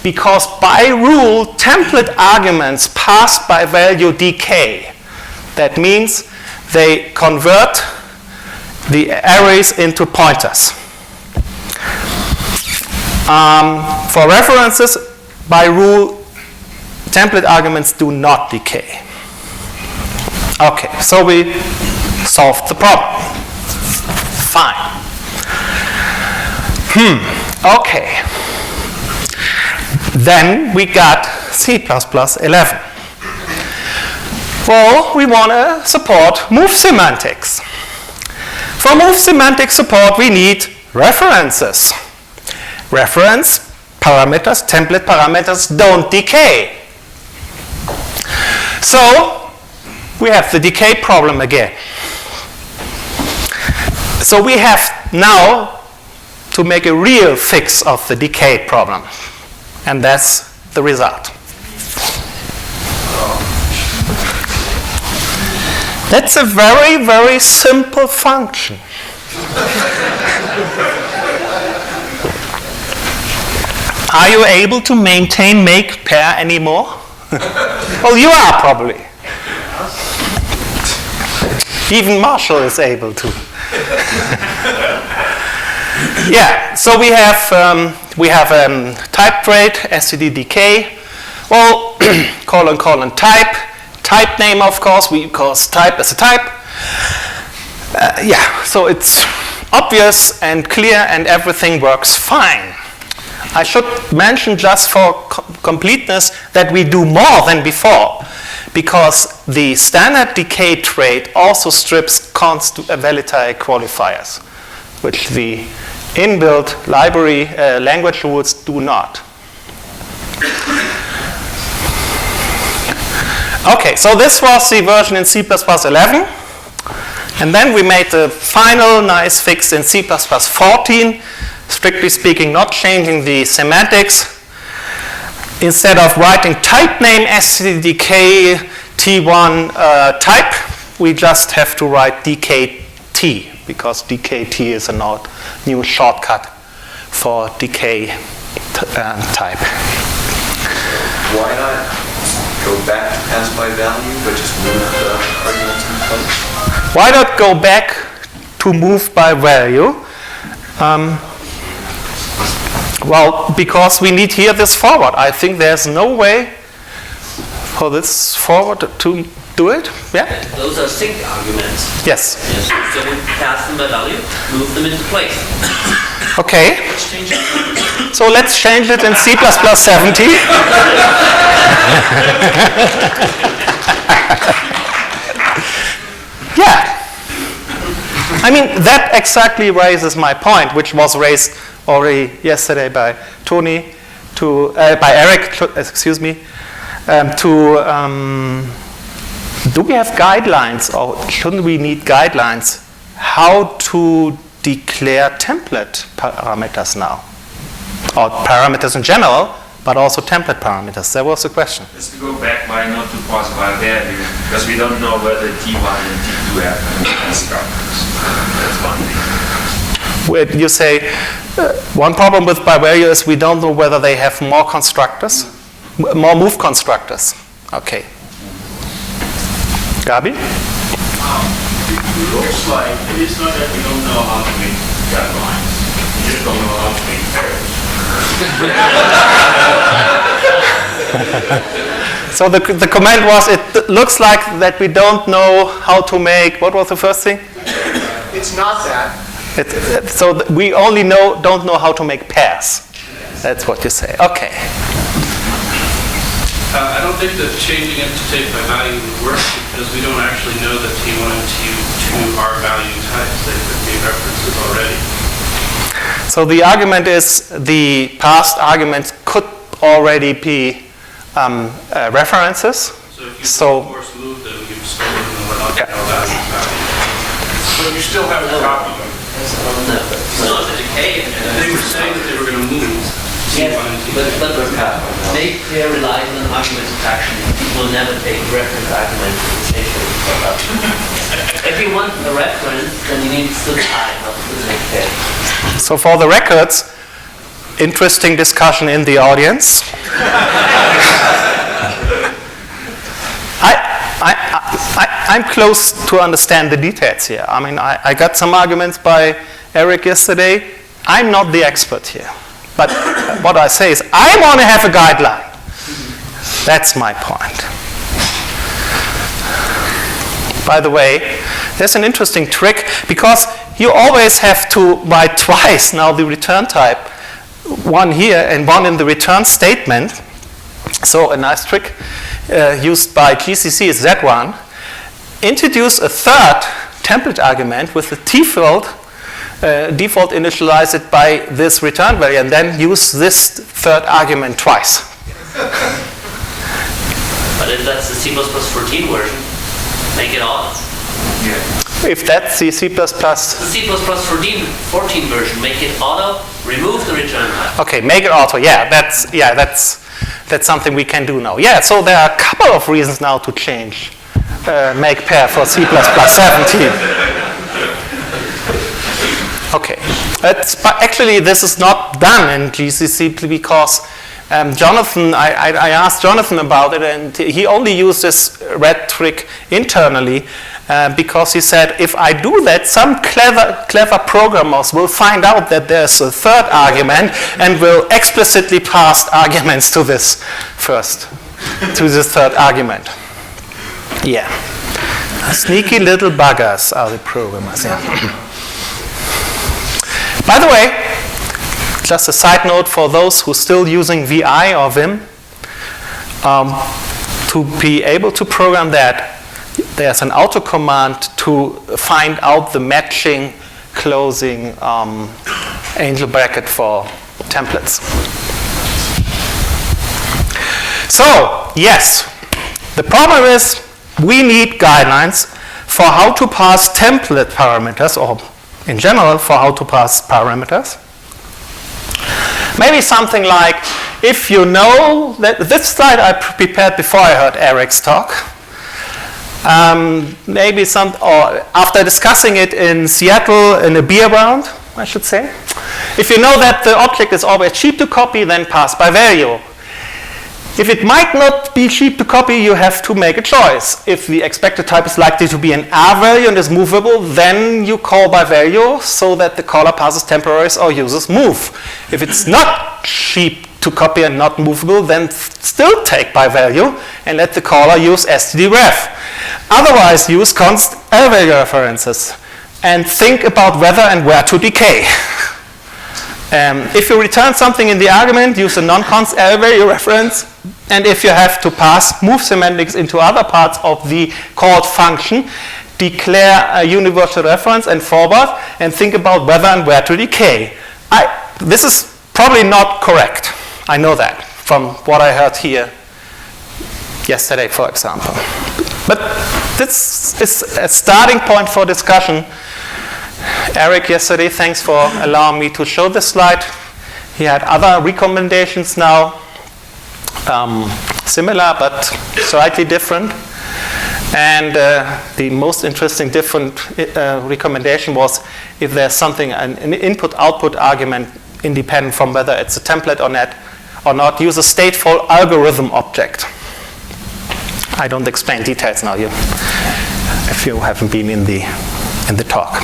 because by rule, template arguments passed by value decay. That means they convert the arrays into pointers. For references, by rule, template arguments do not decay. Okay, so we solved the problem. Fine. Okay. Then we got C++11. Well, we want to support move semantics. For move semantic support, we need references. Reference parameters, template parameters don't decay. So we have the decay problem again. So we have now to make a real fix of the decay problem. And that's the result. That's a very, very simple function. Are you able to maintain make pair anymore? Well, you are probably. Even Marshall is able to. Yeah, so we have type trait, std_decay. Well, colon type name, of course, because type is a type. Yeah, so it's obvious and clear and everything works fine. I should mention just for completeness that we do more than before, because the standard decay trait also strips const validate qualifiers, which the inbuilt library language rules do not. Okay, so this was the version in C++ 11. And then we made the final nice fix in C++ 14, strictly speaking, not changing the semantics. Instead of writing type name std_decay t1 type, we just have to write dkt, because dkt is a new shortcut for decay type. Why not go back to pass by value, but just move the arguments in place? Why not go back to move by value? Well, because we need here this forward. I think there's no way for this forward to do it. Yeah? Those are sync arguments. Yes. Yes. So we pass them by value, move them into place. Okay. So let's change it in C++ 70. Yeah. I mean, that exactly raises my point, which was raised already yesterday by Tony, by Eric, excuse me, do we have guidelines, or shouldn't we need guidelines, how to declare template parameters now? Or parameters in general, but also template parameters. That was the question. Just to go back, why not to pass by value? Because we don't know whether T1 and T2 have constructors. That's one thing. You say one problem with by value is we don't know whether they have more constructors, more move constructors. Okay. Gabi? It looks like it is not that we don't know how to make guidelines. We just don't know how to make pairs. So the comment was, it looks like that we don't know how to make, what was the first thing? It's not that. So we only don't know how to make pairs. That's what you say. Okay. I don't think that changing it to take by value would work, because we don't actually know that T1 and T2 are value types. They could be references already. So the argument is the past arguments could already be references. So if you force move them, you've stolen them without value. But you still have a copy of it. No, it's a decay. They were saying that they were going to move T1 and T2. But make clear relies on an argument action. People will never take reference arguments and change them. If you want a reference, then you need to time of the make pair. So for the records, interesting discussion in the audience. I'm close to understand the details here. I mean, I got some arguments by Eric yesterday. I'm not the expert here. But what I say is, I want to have a guideline. That's my point. By the way, there's an interesting trick, because you always have to write twice now the return type, one here and one in the return statement. So a nice trick used by GCC is that one. Introduce a third template argument with the default initialize it by this return value, and then use this third argument twice. But if that's the C++ 14 version, make it auto. Yeah. If that's the C++... The C++ 14 version, make it auto, remove the return type. Okay, make it auto. Yeah, that's something we can do now. Yeah, so there are a couple of reasons now to change make pair for C++ 17. Okay. But actually, this is not done in GCC because Jonathan, I asked Jonathan about it, and he only used this red trick internally because he said, if I do that, some clever programmers will find out that there's a third argument and will explicitly pass arguments to this third argument. Yeah. Sneaky little buggers are the programmers. Yeah. By the way, just a side note for those who are still using VI or Vim, to be able to program that, there's an auto command to find out the matching closing angel bracket for templates. So, yes, the problem is we need guidelines for how to pass template parameters, or in general, for how to pass parameters. Maybe something like, if you know that this slide I prepared before I heard Eric's talk. Maybe or after discussing it in Seattle in a beer round, I should say. If you know that the object is always cheap to copy, then pass by value. If it might not be cheap to copy, you have to make a choice. If the expected type is likely to be an R value and is movable, then you call by value so that the caller passes temporaries or uses move. If it's not cheap to copy and not movable, then still take by value and let the caller use stdref. Otherwise, use const L value references and think about whether and where to decay. If you return something in the argument, use a non-const L value reference, and if you have to pass move semantics into other parts of the called function, declare a universal reference and forward, and think about whether and where to decay. This is probably not correct. I know that from what I heard here yesterday, for example. But this is a starting point for discussion. Eric, yesterday, thanks for allowing me to show this slide. He had other recommendations now, similar but slightly different. And the most interesting different recommendation was if there's something, an input-output argument independent from whether it's a template or not, use a stateful algorithm object. I don't explain details now if you haven't been in the talk.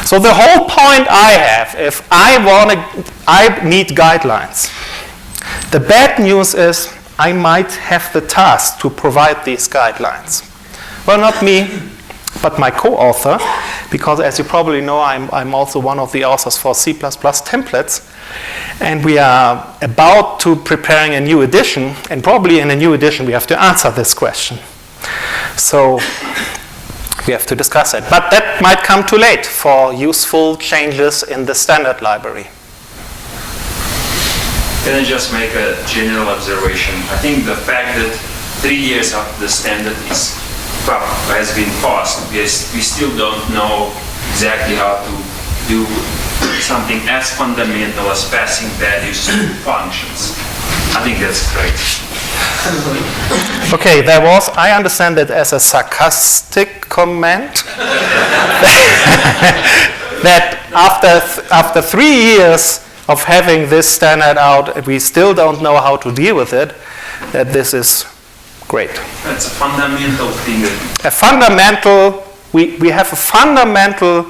So the whole point I have, if I need guidelines. The bad news is I might have the task to provide these guidelines. Well, not me, but my co-author, because as you probably know, I'm also one of the authors for C++ templates, and we are about to preparing a new edition, and probably in a new edition we have to answer this question. So we have to discuss it. But that might come too late for useful changes in the standard library. Can I just make a general observation? I think the fact that 3 years after the standard has been passed, we still don't know exactly how to do something as fundamental as passing values to functions. I think that's great. Okay, I understand it as a sarcastic comment that after 3 years of having this standard out, we still don't know how to deal with it, that this is great. That's a fundamental thing. We have a fundamental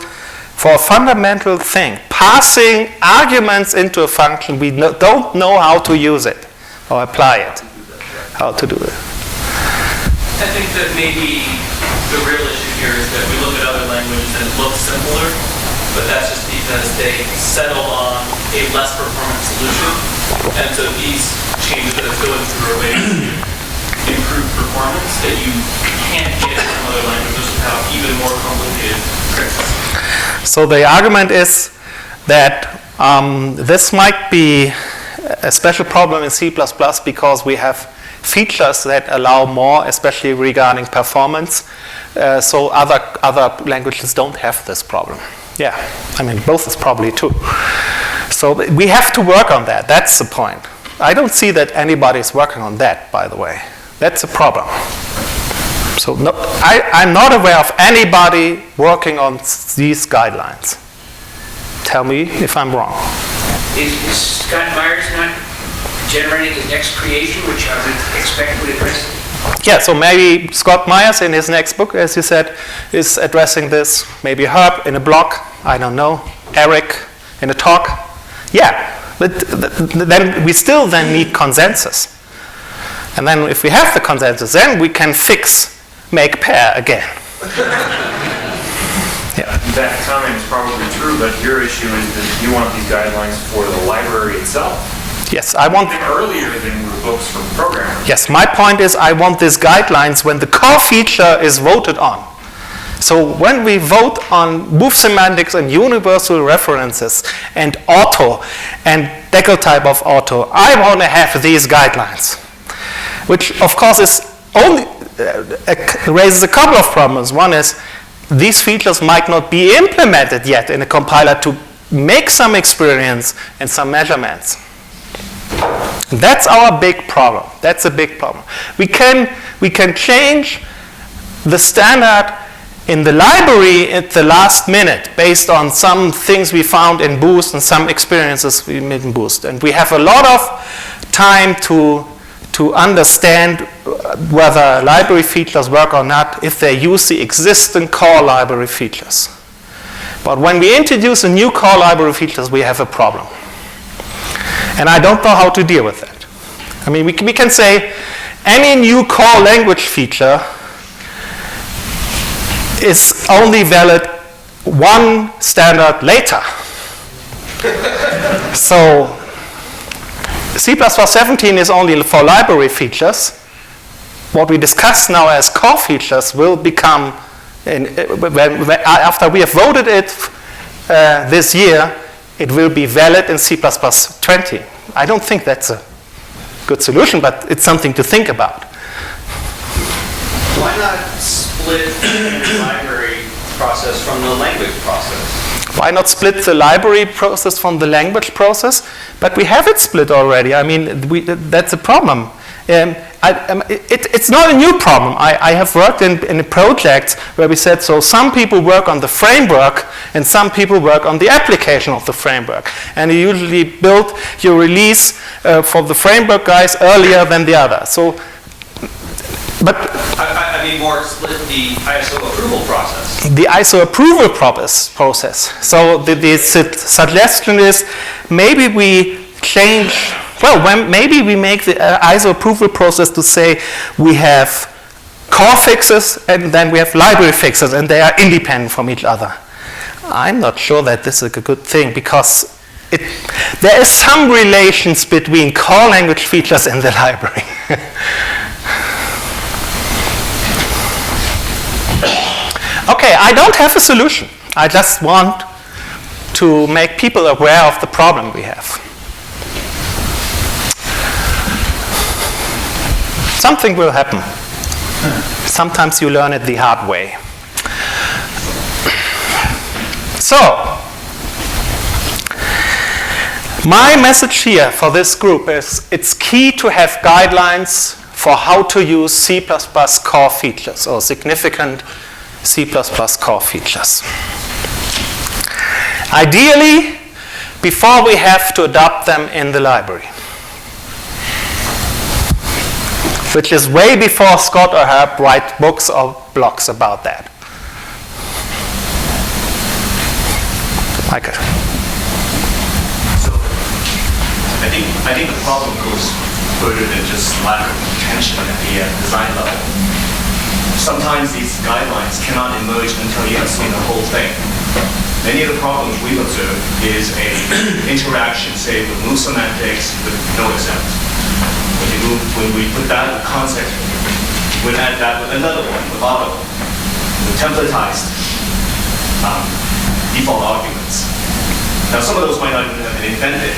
thing. Passing arguments into a function, we don't know how to use it or apply it. How to do it. I think that maybe the real issue here is that we look at other languages and it looks simpler, but that's just because they settle on a less performant solution. And so these changes that it's going through are ways to improve performance that you can't get from other languages without even more complicated scripts. So the argument is that this might be a special problem in C++ because we have features that allow more, especially regarding performance. So other languages don't have this problem. Yeah, I mean, both is probably true. So we have to work on that. That's the point. I don't see that anybody's working on that, by the way. That's a problem. So no, I'm not aware of anybody working on these guidelines. Tell me if I'm wrong. Is Scott Myers not generating his next creation, which I would expect would address it? Yeah, so maybe Scott Myers in his next book, as you said, is addressing this. Maybe Herb in a blog, I don't know. Eric in a talk. Yeah, but then we still then need consensus. And then if we have the consensus, then we can make pair again. Yeah. That comment is probably true, but your issue is that you want these guidelines for the library itself. Yes, I want earlier than the books for programmers. Yes, my point is I want these guidelines when the core feature is voted on. So when we vote on move semantics and universal references and auto and decal type of auto, I want to have these guidelines, which of course is only raises a couple of problems. One is these features might not be implemented yet in a compiler to make some experience and some measurements. That's our big problem. That's a big problem. We can change the standard in the library at the last minute based on some things we found in Boost and some experiences we made in Boost. And we have a lot of time to understand whether library features work or not if they use the existing core library features. But when we introduce a new core library features, we have a problem. And I don't know how to deal with that. I mean, we can say any new core language feature is only valid one standard later. So C++ 17 is only for library features. What we discuss now as core features will become, after we have voted it this year, it will be valid in C++ 20. I don't think that's a good solution, but it's something to think about. Why not split the library process from the language process? Why not split the library process from the language process? But we have it split already. I mean, that's a problem. It's not a new problem. I have worked in a project where we said, so some people work on the framework and some people work on the application of the framework. And you usually build your release for the framework guys earlier than the other. So, but I mean more split the ISO approval process. The ISO approval process. So the suggestion is maybe we change. Well, maybe we make the ISO approval process to say we have core fixes and then we have library fixes and they are independent from each other. I'm not sure that this is a good thing because there is some relations between core language features and the library. Okay, I don't have a solution. I just want to make people aware of the problem we have. Something will happen. Sometimes you learn it the hard way. So, my message here for this group is it's key to have guidelines for how to use C++ core features or significant C++ core features. Ideally, before we have to adopt them in the library, which is way before Scott or Herb write books or blogs about that. Michael. So, I think the problem goes further than just lack of attention at the design level. Sometimes these guidelines cannot emerge until you have seen the whole thing. Many of the problems we've observed is an interaction, say, with move semantics with no exempt. When we put that in context, we add that with another one, with auto, with templatized default arguments. Now, some of those might not even have been invented.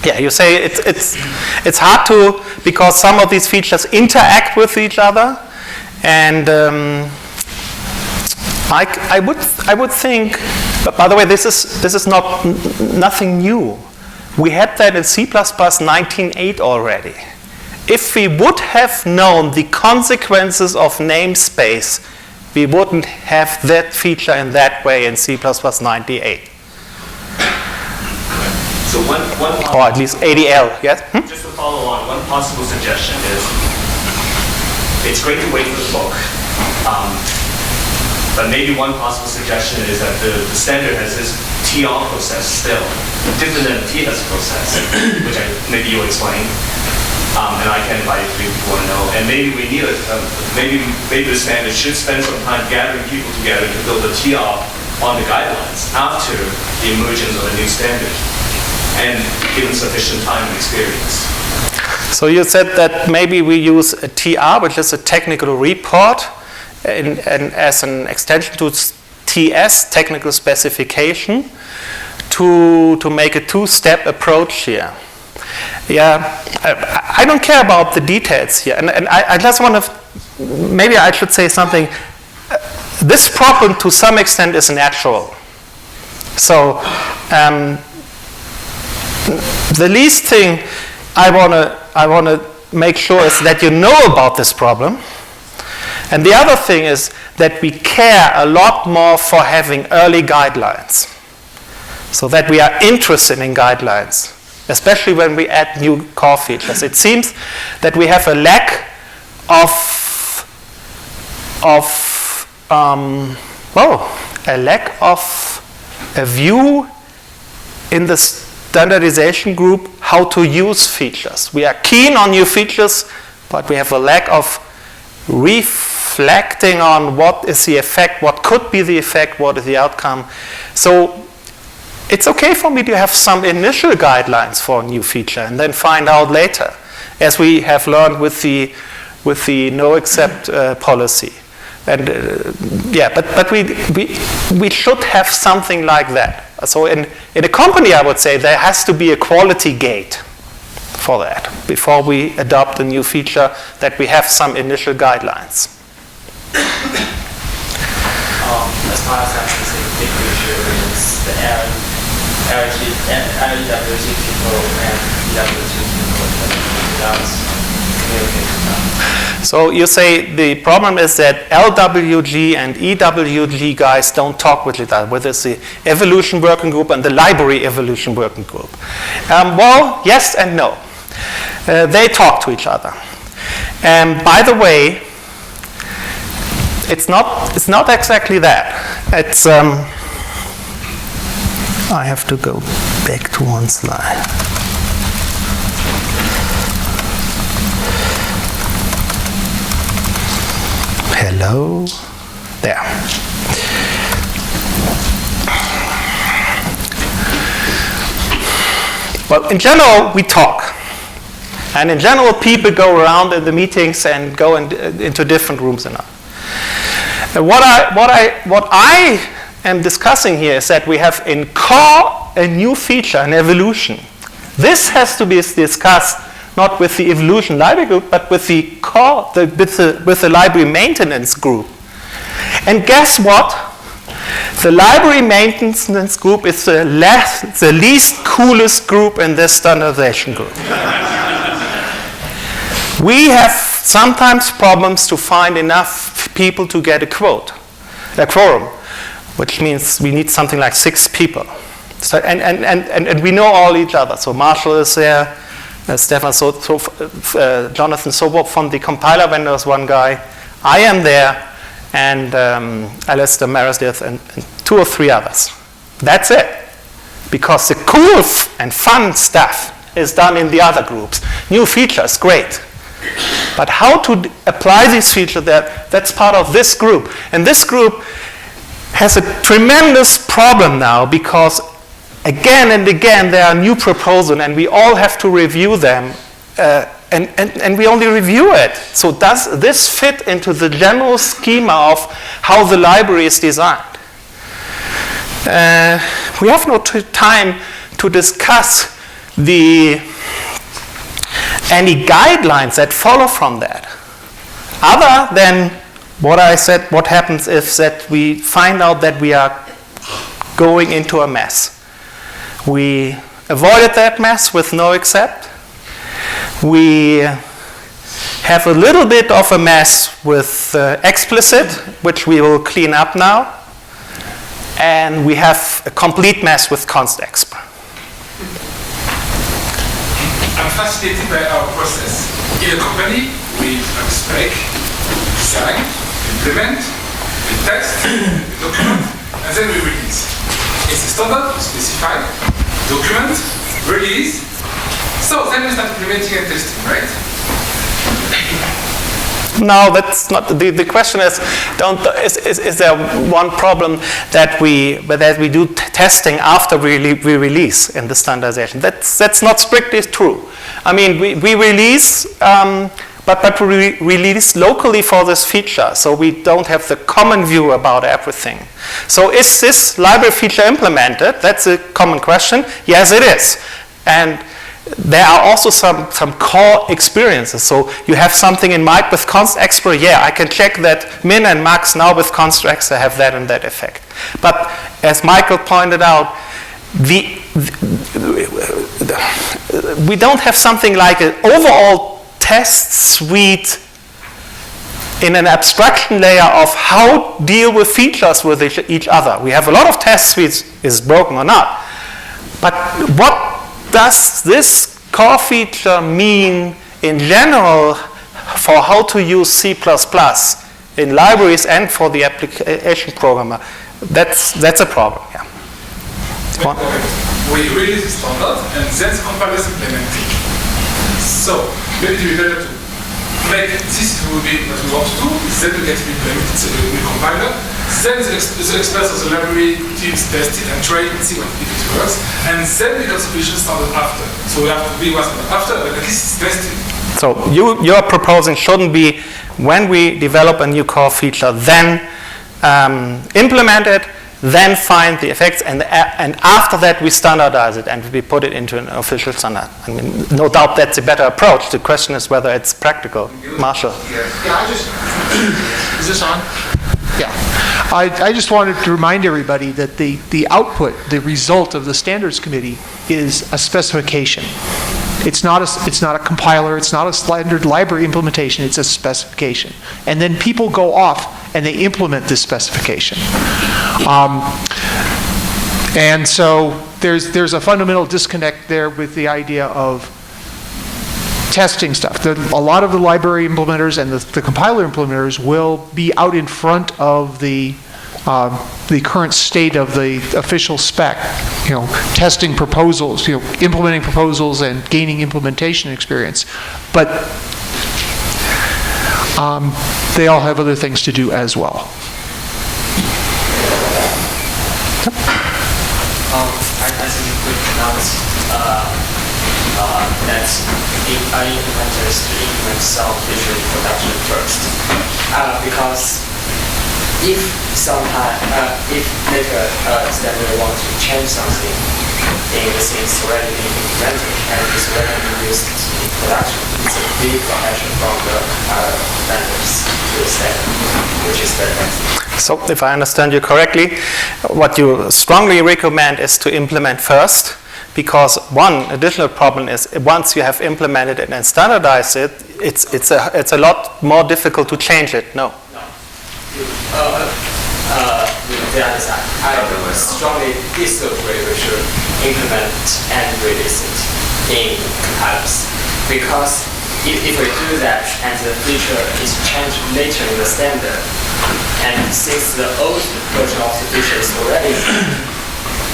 Yeah, you say it's hard to, because some of these features interact with each other, and I would think. But by the way, this is nothing new. We had that in C++ 19.8 already. if we would have known the consequences of namespace, we wouldn't have that feature in that way in C++ 98. So one Or at least ADL, yes? Just to follow on, one possible suggestion is, it's great to wait for the book, but maybe one possible suggestion is that the standard has this TR process still, different than the TS process, which maybe you'll explain, and I can invite if you want to know. And maybe we need maybe the standard should spend some time gathering people together to build a TR on the guidelines after the emergence of a new standard, and given sufficient time and experience. So you said that maybe we use a TR, which is a technical report, and as an extension to TS, technical specification, to make a two-step approach here. Yeah, I don't care about the details here, and I just want to, maybe I should say something. This problem, to some extent, is natural. So the least thing I want to make sure is that you know about this problem. And the other thing is that we care a lot more for having early guidelines, so that we are interested in guidelines, especially when we add new core features. It seems that we have a lack of a view in the standardization group how to use features. We are keen on new features, but we have a lack of reflecting on what is the effect, what could be the effect, what is the outcome. So it's okay for me to have some initial guidelines for a new feature and then find out later, as we have learned with the no accept policy. And yeah, but we should have something like that. So in a company, I would say there has to be a quality gate for that before we adopt a new feature, that we have some initial guidelines. As far as I'm concerned, the big picture is the LWG people and EWG people without communicating. So you say the problem is that LWG and EWG guys don't talk with each other, whether it's the evolution working group and the library evolution working group. Well, yes and no. They talk to each other. And by the way, it's not exactly that. It's I have to go back to one slide. Hello, there. Well, in general, we talk. And in general, people go around in the meetings and go into different rooms and all. What I am discussing here is that we have in core a new feature, an evolution. This has to be discussed not with the evolution library group, but with the core, with the library maintenance group. And guess what? The library maintenance group is the least coolest group in this standardization group. We have sometimes problems to find enough people to get a quorum, which means we need something like 6 people. So, and we know all each other. So Marshall is there, Stefan, Jonathan Sobop from the compiler vendor is one guy. I am there, and Alistair Meredith and 2 or 3 others. That's it. Because the cool and fun stuff is done in the other groups. New features, great. But how to apply these features, that's part of this group. And this group has a tremendous problem now, because again and again there are new proposals and we all have to review them, and we only review it. So does this fit into the general schema of how the library is designed? We have no time to discuss any guidelines that follow from that. Other than what I said, what happens is that we find out that we are going into a mess. We avoided that mess with no accept. We have a little bit of a mess with explicit, which we will clean up now. And we have a complete mess with const exp. I'm fascinated by our process. In a company, we spec, design, implement, we test, we document, and then we release. It's a standard, specified, document, release. So then we start implementing and testing, right? No, that's not. The question is, is there one problem that we do testing after we release in the standardization? That's not strictly true. I mean, we release, but we release locally for this feature, so we don't have the common view about everything. So is this library feature implemented? That's a common question. Yes, it is. And there are also some core experiences. So you have something in mind with const exp. Yeah, I can check that min and max now with const exp have that and that effect. But as Michael pointed out, we don't have something like an overall test suite in an abstraction layer of how deal with features with each other. We have a lot of test suites, is broken or not. But what does this core feature mean in general for how to use C++ in libraries and for the application programmer? That's a problem, yeah. We release the standard and then the compiler is implementing. So maybe it would be better to make this will be what we want to do, then we get to implement it in the compiler. Then the experts of the library teams test it and try it and see if it works. And then we got sufficient standard after. So we have to be one standard after, but at least it's tested. So your proposing shouldn't be when we develop a new core feature, then implement it, then find the effects, and after that we standardize it and we put it into an official standard. I mean, no doubt that's a better approach. The question is whether it's practical. Marshall. Yeah, is this on? Yeah. I just wanted to remind everybody that the output, the result of the standards committee is a specification. It's not a compiler, it's not a standard library implementation, it's a specification. And then people go off and they implement this specification. And so there's a fundamental disconnect there with the idea of testing stuff. A lot of the library implementers and the compiler implementers will be out in front of the current state of the official spec, testing proposals, implementing proposals and gaining implementation experience. But they all have other things to do as well. I think we could pronounce that implementers to implement some feature in production first. Because if later standard wants to change something in the things already being implemented and is already being used in production, it's a big pressure from the vendors to the standard, which is very bad. So if I understand you correctly, what you strongly recommend is to implement first, because one additional problem is once you have implemented it and standardized it, it's a lot more difficult to change it. No. The other side, I strongly disagree we should implement and release it in compilers. Because if we do that and the feature is changed later in the standard, and since the old version of the feature is already,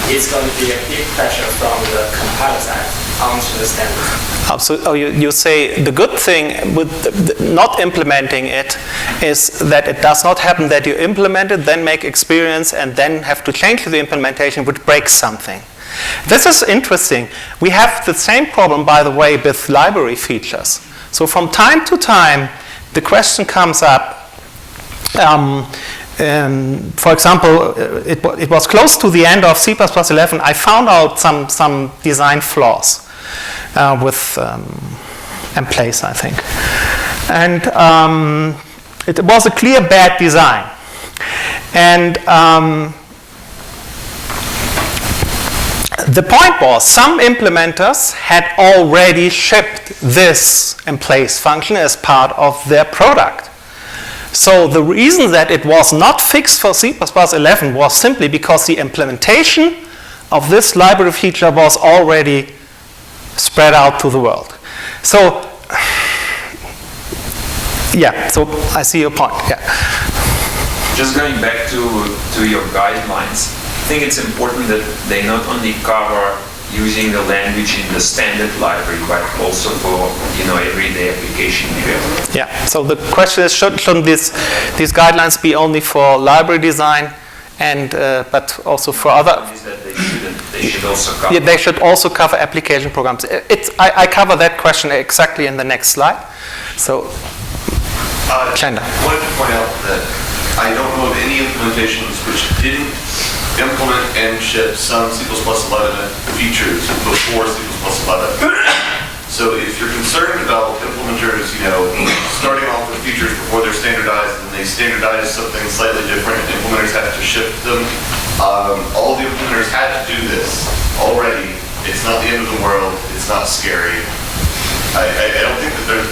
it's going to be a big pressure from the compiler side onto the standard. So you say the good thing with not implementing it is that it does not happen that you implement it, then make experience, and then have to change the implementation, which breaks something. This is interesting. We have the same problem, by the way, with library features. So from time to time, the question comes up. For example, it was close to the end of C++ 11. I found out some design flaws with Emplace, I think. And it was a clear bad design. And the point was some implementers had already shipped this in place function as part of their product. So the reason that it was not fixed for C++11 was simply because the implementation of this library feature was already spread out to the world. So, yeah, so I see your point, yeah. Just going back to your guidelines, I think it's important that they not only cover using the language in the standard library, but also for everyday application area. Yeah. So the question is, shouldn't these guidelines be only for library design, and but also for other? Is that they should also cover. Yeah, they should also cover application programs. I cover that question exactly in the next slide. So, Chanda. I wanted to point out that I don't know of any implementations which didn't implement and ship some C++11 features before C++11. So if you're concerned about implementers, starting off with features before they're standardized and they standardize something slightly different and implementers have to ship them, all the implementers had to do this already. It's not the end of the world. It's not scary. I don't think that there's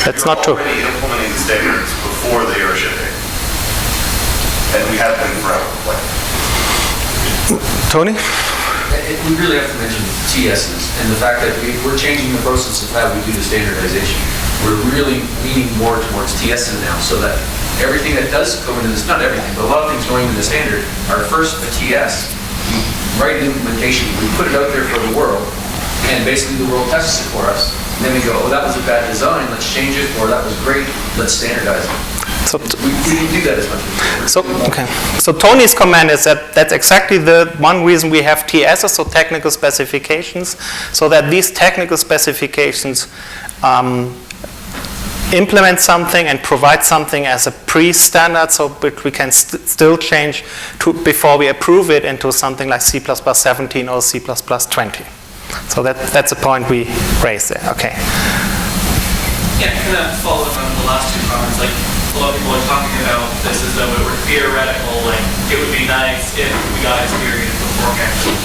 That's not true. Already implementing the standards before they are shipping. And we have been forever. Tony? We really have to mention TSs and the fact that we're changing the process of how we do the standardization. We're really leaning more towards TSs now, so that everything that does go into this, not everything, but a lot of things going into the standard are first a TS. We write an implementation, we put it out there for the world, and basically the world tests it for us. And then we go, oh, that was a bad design, let's change it, or that was great, let's standardize it. So we didn't do that as much as before. okay. So Tony's comment is that that's exactly the one reason we have TSs, so technical specifications, so that these technical specifications implement something and provide something as a pre-standard, so we can still change before we approve it into something like C++17 or C++20. So that's a point we raised there. Okay. Yeah, kind of follow up on the last two comments. Like, a lot of people are talking about this as though it were theoretical. Like, it would be nice if we got experience before campus.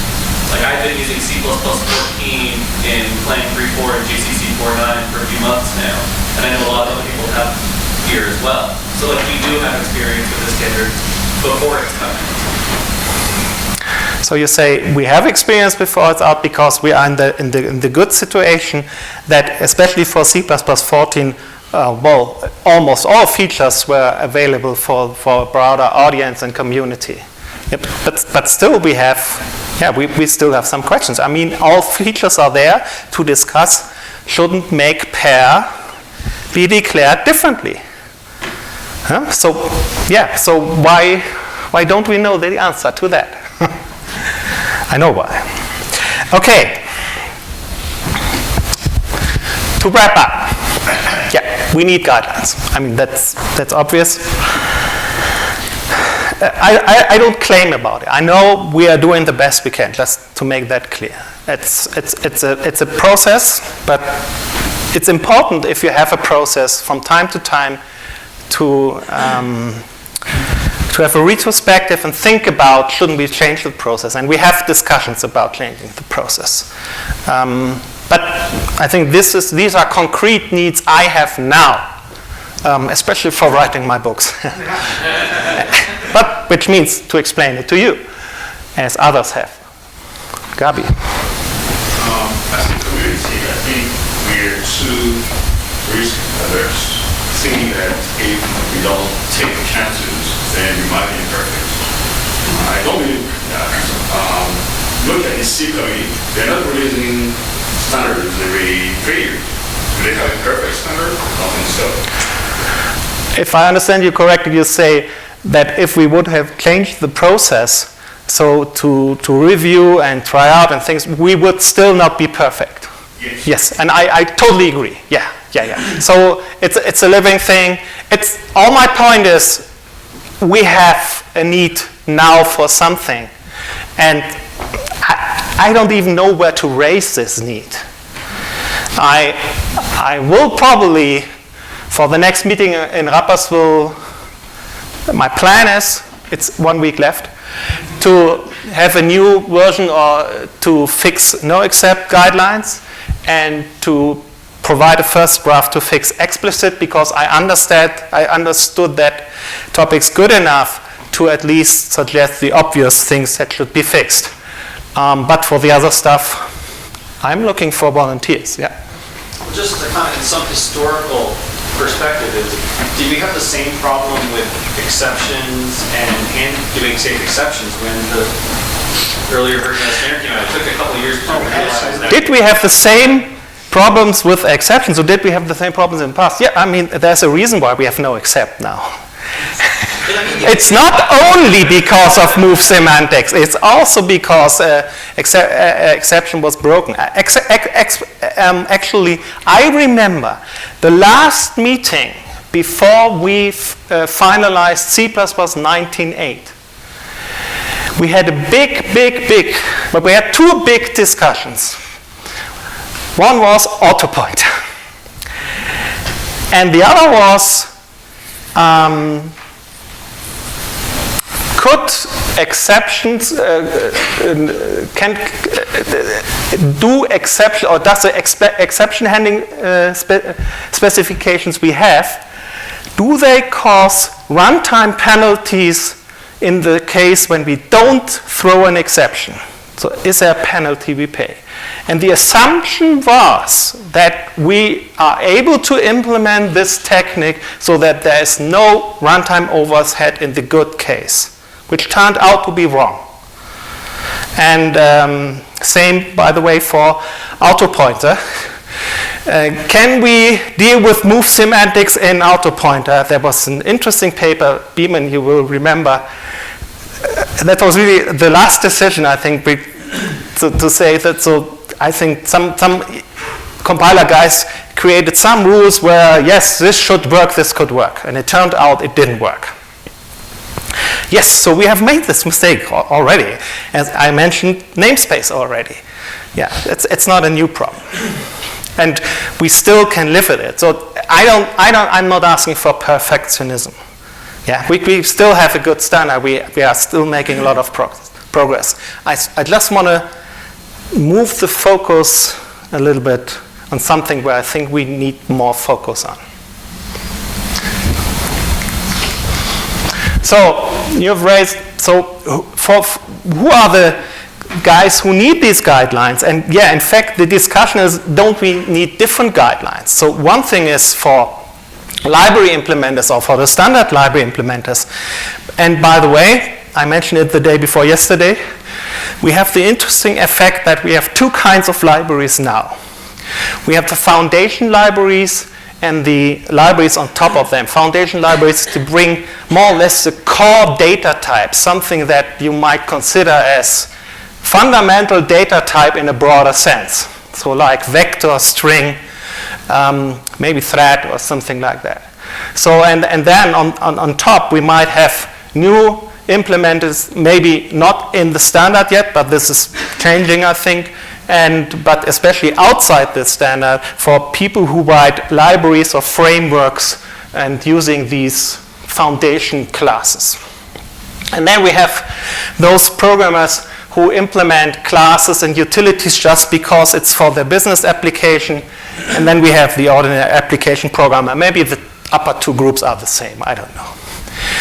Like, I've been using C++ 14 in Clang 3.4 and GCC 4.9 for a few months now, and I know a lot of other people have here as well. So, like, we do have experience with this standard before it's coming. So you say we have experience before it's out because we are in the good situation that, especially for C++ 14, almost all features were available for a broader audience and community. Yep. But still we have, we still have some questions. I mean, all features are there to discuss. Shouldn't make pair be declared differently? Huh? So why don't we know the answer to that? I know why. Okay. To wrap up, we need guidelines. I mean, that's obvious. I don't claim about it. I know we are doing the best we can, just to make that clear. It's a process, but it's important if you have a process from time to time to have a retrospective and think about, shouldn't we change the process? And we have discussions about changing the process. But I think these are concrete needs I have now, especially for writing my books. But which means to explain it to you, as others have. Gabi. As a community, I think we're too risk averse, thinking that if we don't take chances, then we might be imperfect. I don't believe that. Look at the C community. They're not releasing standards every 3 years. Do they have a perfect standard? I don't think so. If I understand you correctly, you say that if we would have changed the process, so to review and try out and things, we would still not be perfect. Yes, and I totally agree. Yeah. So it's a living thing. All my point is, we have a need now for something, and I don't even know where to raise this need. I will probably, for the next meeting in Rapperswil, my plan is, it's 1 week left, to have a new version or to fix no except guidelines and to provide a first draft to fix explicit, because I understood that topics good enough to at least suggest the obvious things that should be fixed. But for the other stuff, I'm looking for volunteers, yeah. Well, just to kind of in some historical perspective, did we have the same problem with exceptions and doing safe exceptions when the earlier version of the standard came out? It took a couple of years to realize that. Did we have the same problems with exceptions, or did we have the same problems in the past? Yeah, I mean, there's a reason why we have no except now. It's not only because of move semantics, it's also because exception was broken. Actually, I remember the last meeting before we finalized C++ 19.8. We had a but we had two big discussions. One was auto-pointer, and the other was could exceptions do exception, or does the exception handling specifications we have, do they cause runtime penalties in the case when we don't throw an exception? So is there a penalty we pay? And the assumption was that we are able to implement this technique so that there is no runtime overhead in the good case, which turned out to be wrong. And same, by the way, for auto-pointer. Can we deal with move semantics in auto-pointer? There was an interesting paper, Beeman, you will remember. That was really the last decision, I think, to say that. So I think some compiler guys created some rules where, yes, this should work, this could work. And it turned out it didn't work. Yes, so we have made this mistake already. As I mentioned, namespace already. Yeah, it's not a new problem. And we still can live with it. So I'm not asking for perfectionism. Yeah, we still have a good standard. We are still making a lot of progress. I just want to move the focus a little bit on something where I think we need more focus on. So you've raised, so who are the guys who need these guidelines? And yeah, in fact, the discussion is, don't we need different guidelines? So one thing is for library implementers or for the standard library implementers. And by the way, I mentioned it the day before yesterday, we have the interesting effect that we have two kinds of libraries now. We have the foundation libraries and the libraries on top of them. Foundation libraries to bring more or less the core data type, something that you might consider as fundamental data type in a broader sense. So like vector, string, maybe thread or something like that. So and then on top we might have new implementers, maybe not in the standard yet, but this is changing, I think. But especially outside the standard for people who write libraries or frameworks and using these foundation classes. And then we have those programmers who implement classes and utilities just because it's for their business application. And then we have the ordinary application programmer. Maybe the upper two groups are the same, I don't know.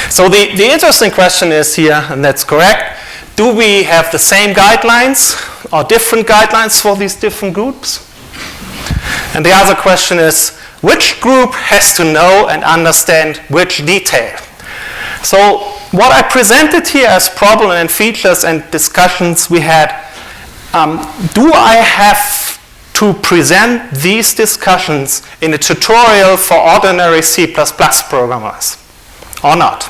So the interesting question is here, and that's correct, do we have the same guidelines or different guidelines for these different groups? And the other question is, which group has to know and understand which detail? So what I presented here as problem and features and discussions we had, do I have to present these discussions in a tutorial for ordinary C++ programmers or not?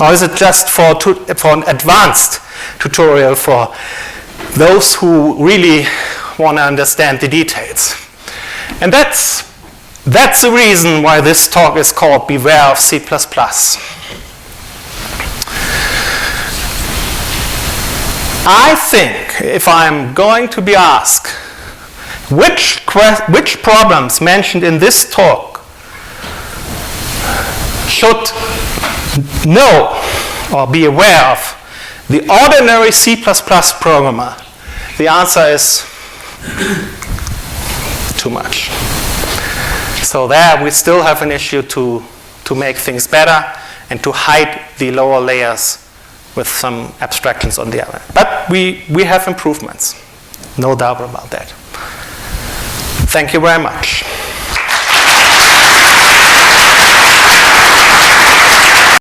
Or is it just for an advanced tutorial for those who really want to understand the details? And that's the reason why this talk is called Beware of C++. I think if I'm going to be asked which problems mentioned in this talk should know or be aware of The ordinary C++ programmer, the answer is too much. So there we still have an issue to make things better and to hide the lower layers with some abstractions on the other. But we have improvements, no doubt about that. Thank you very much.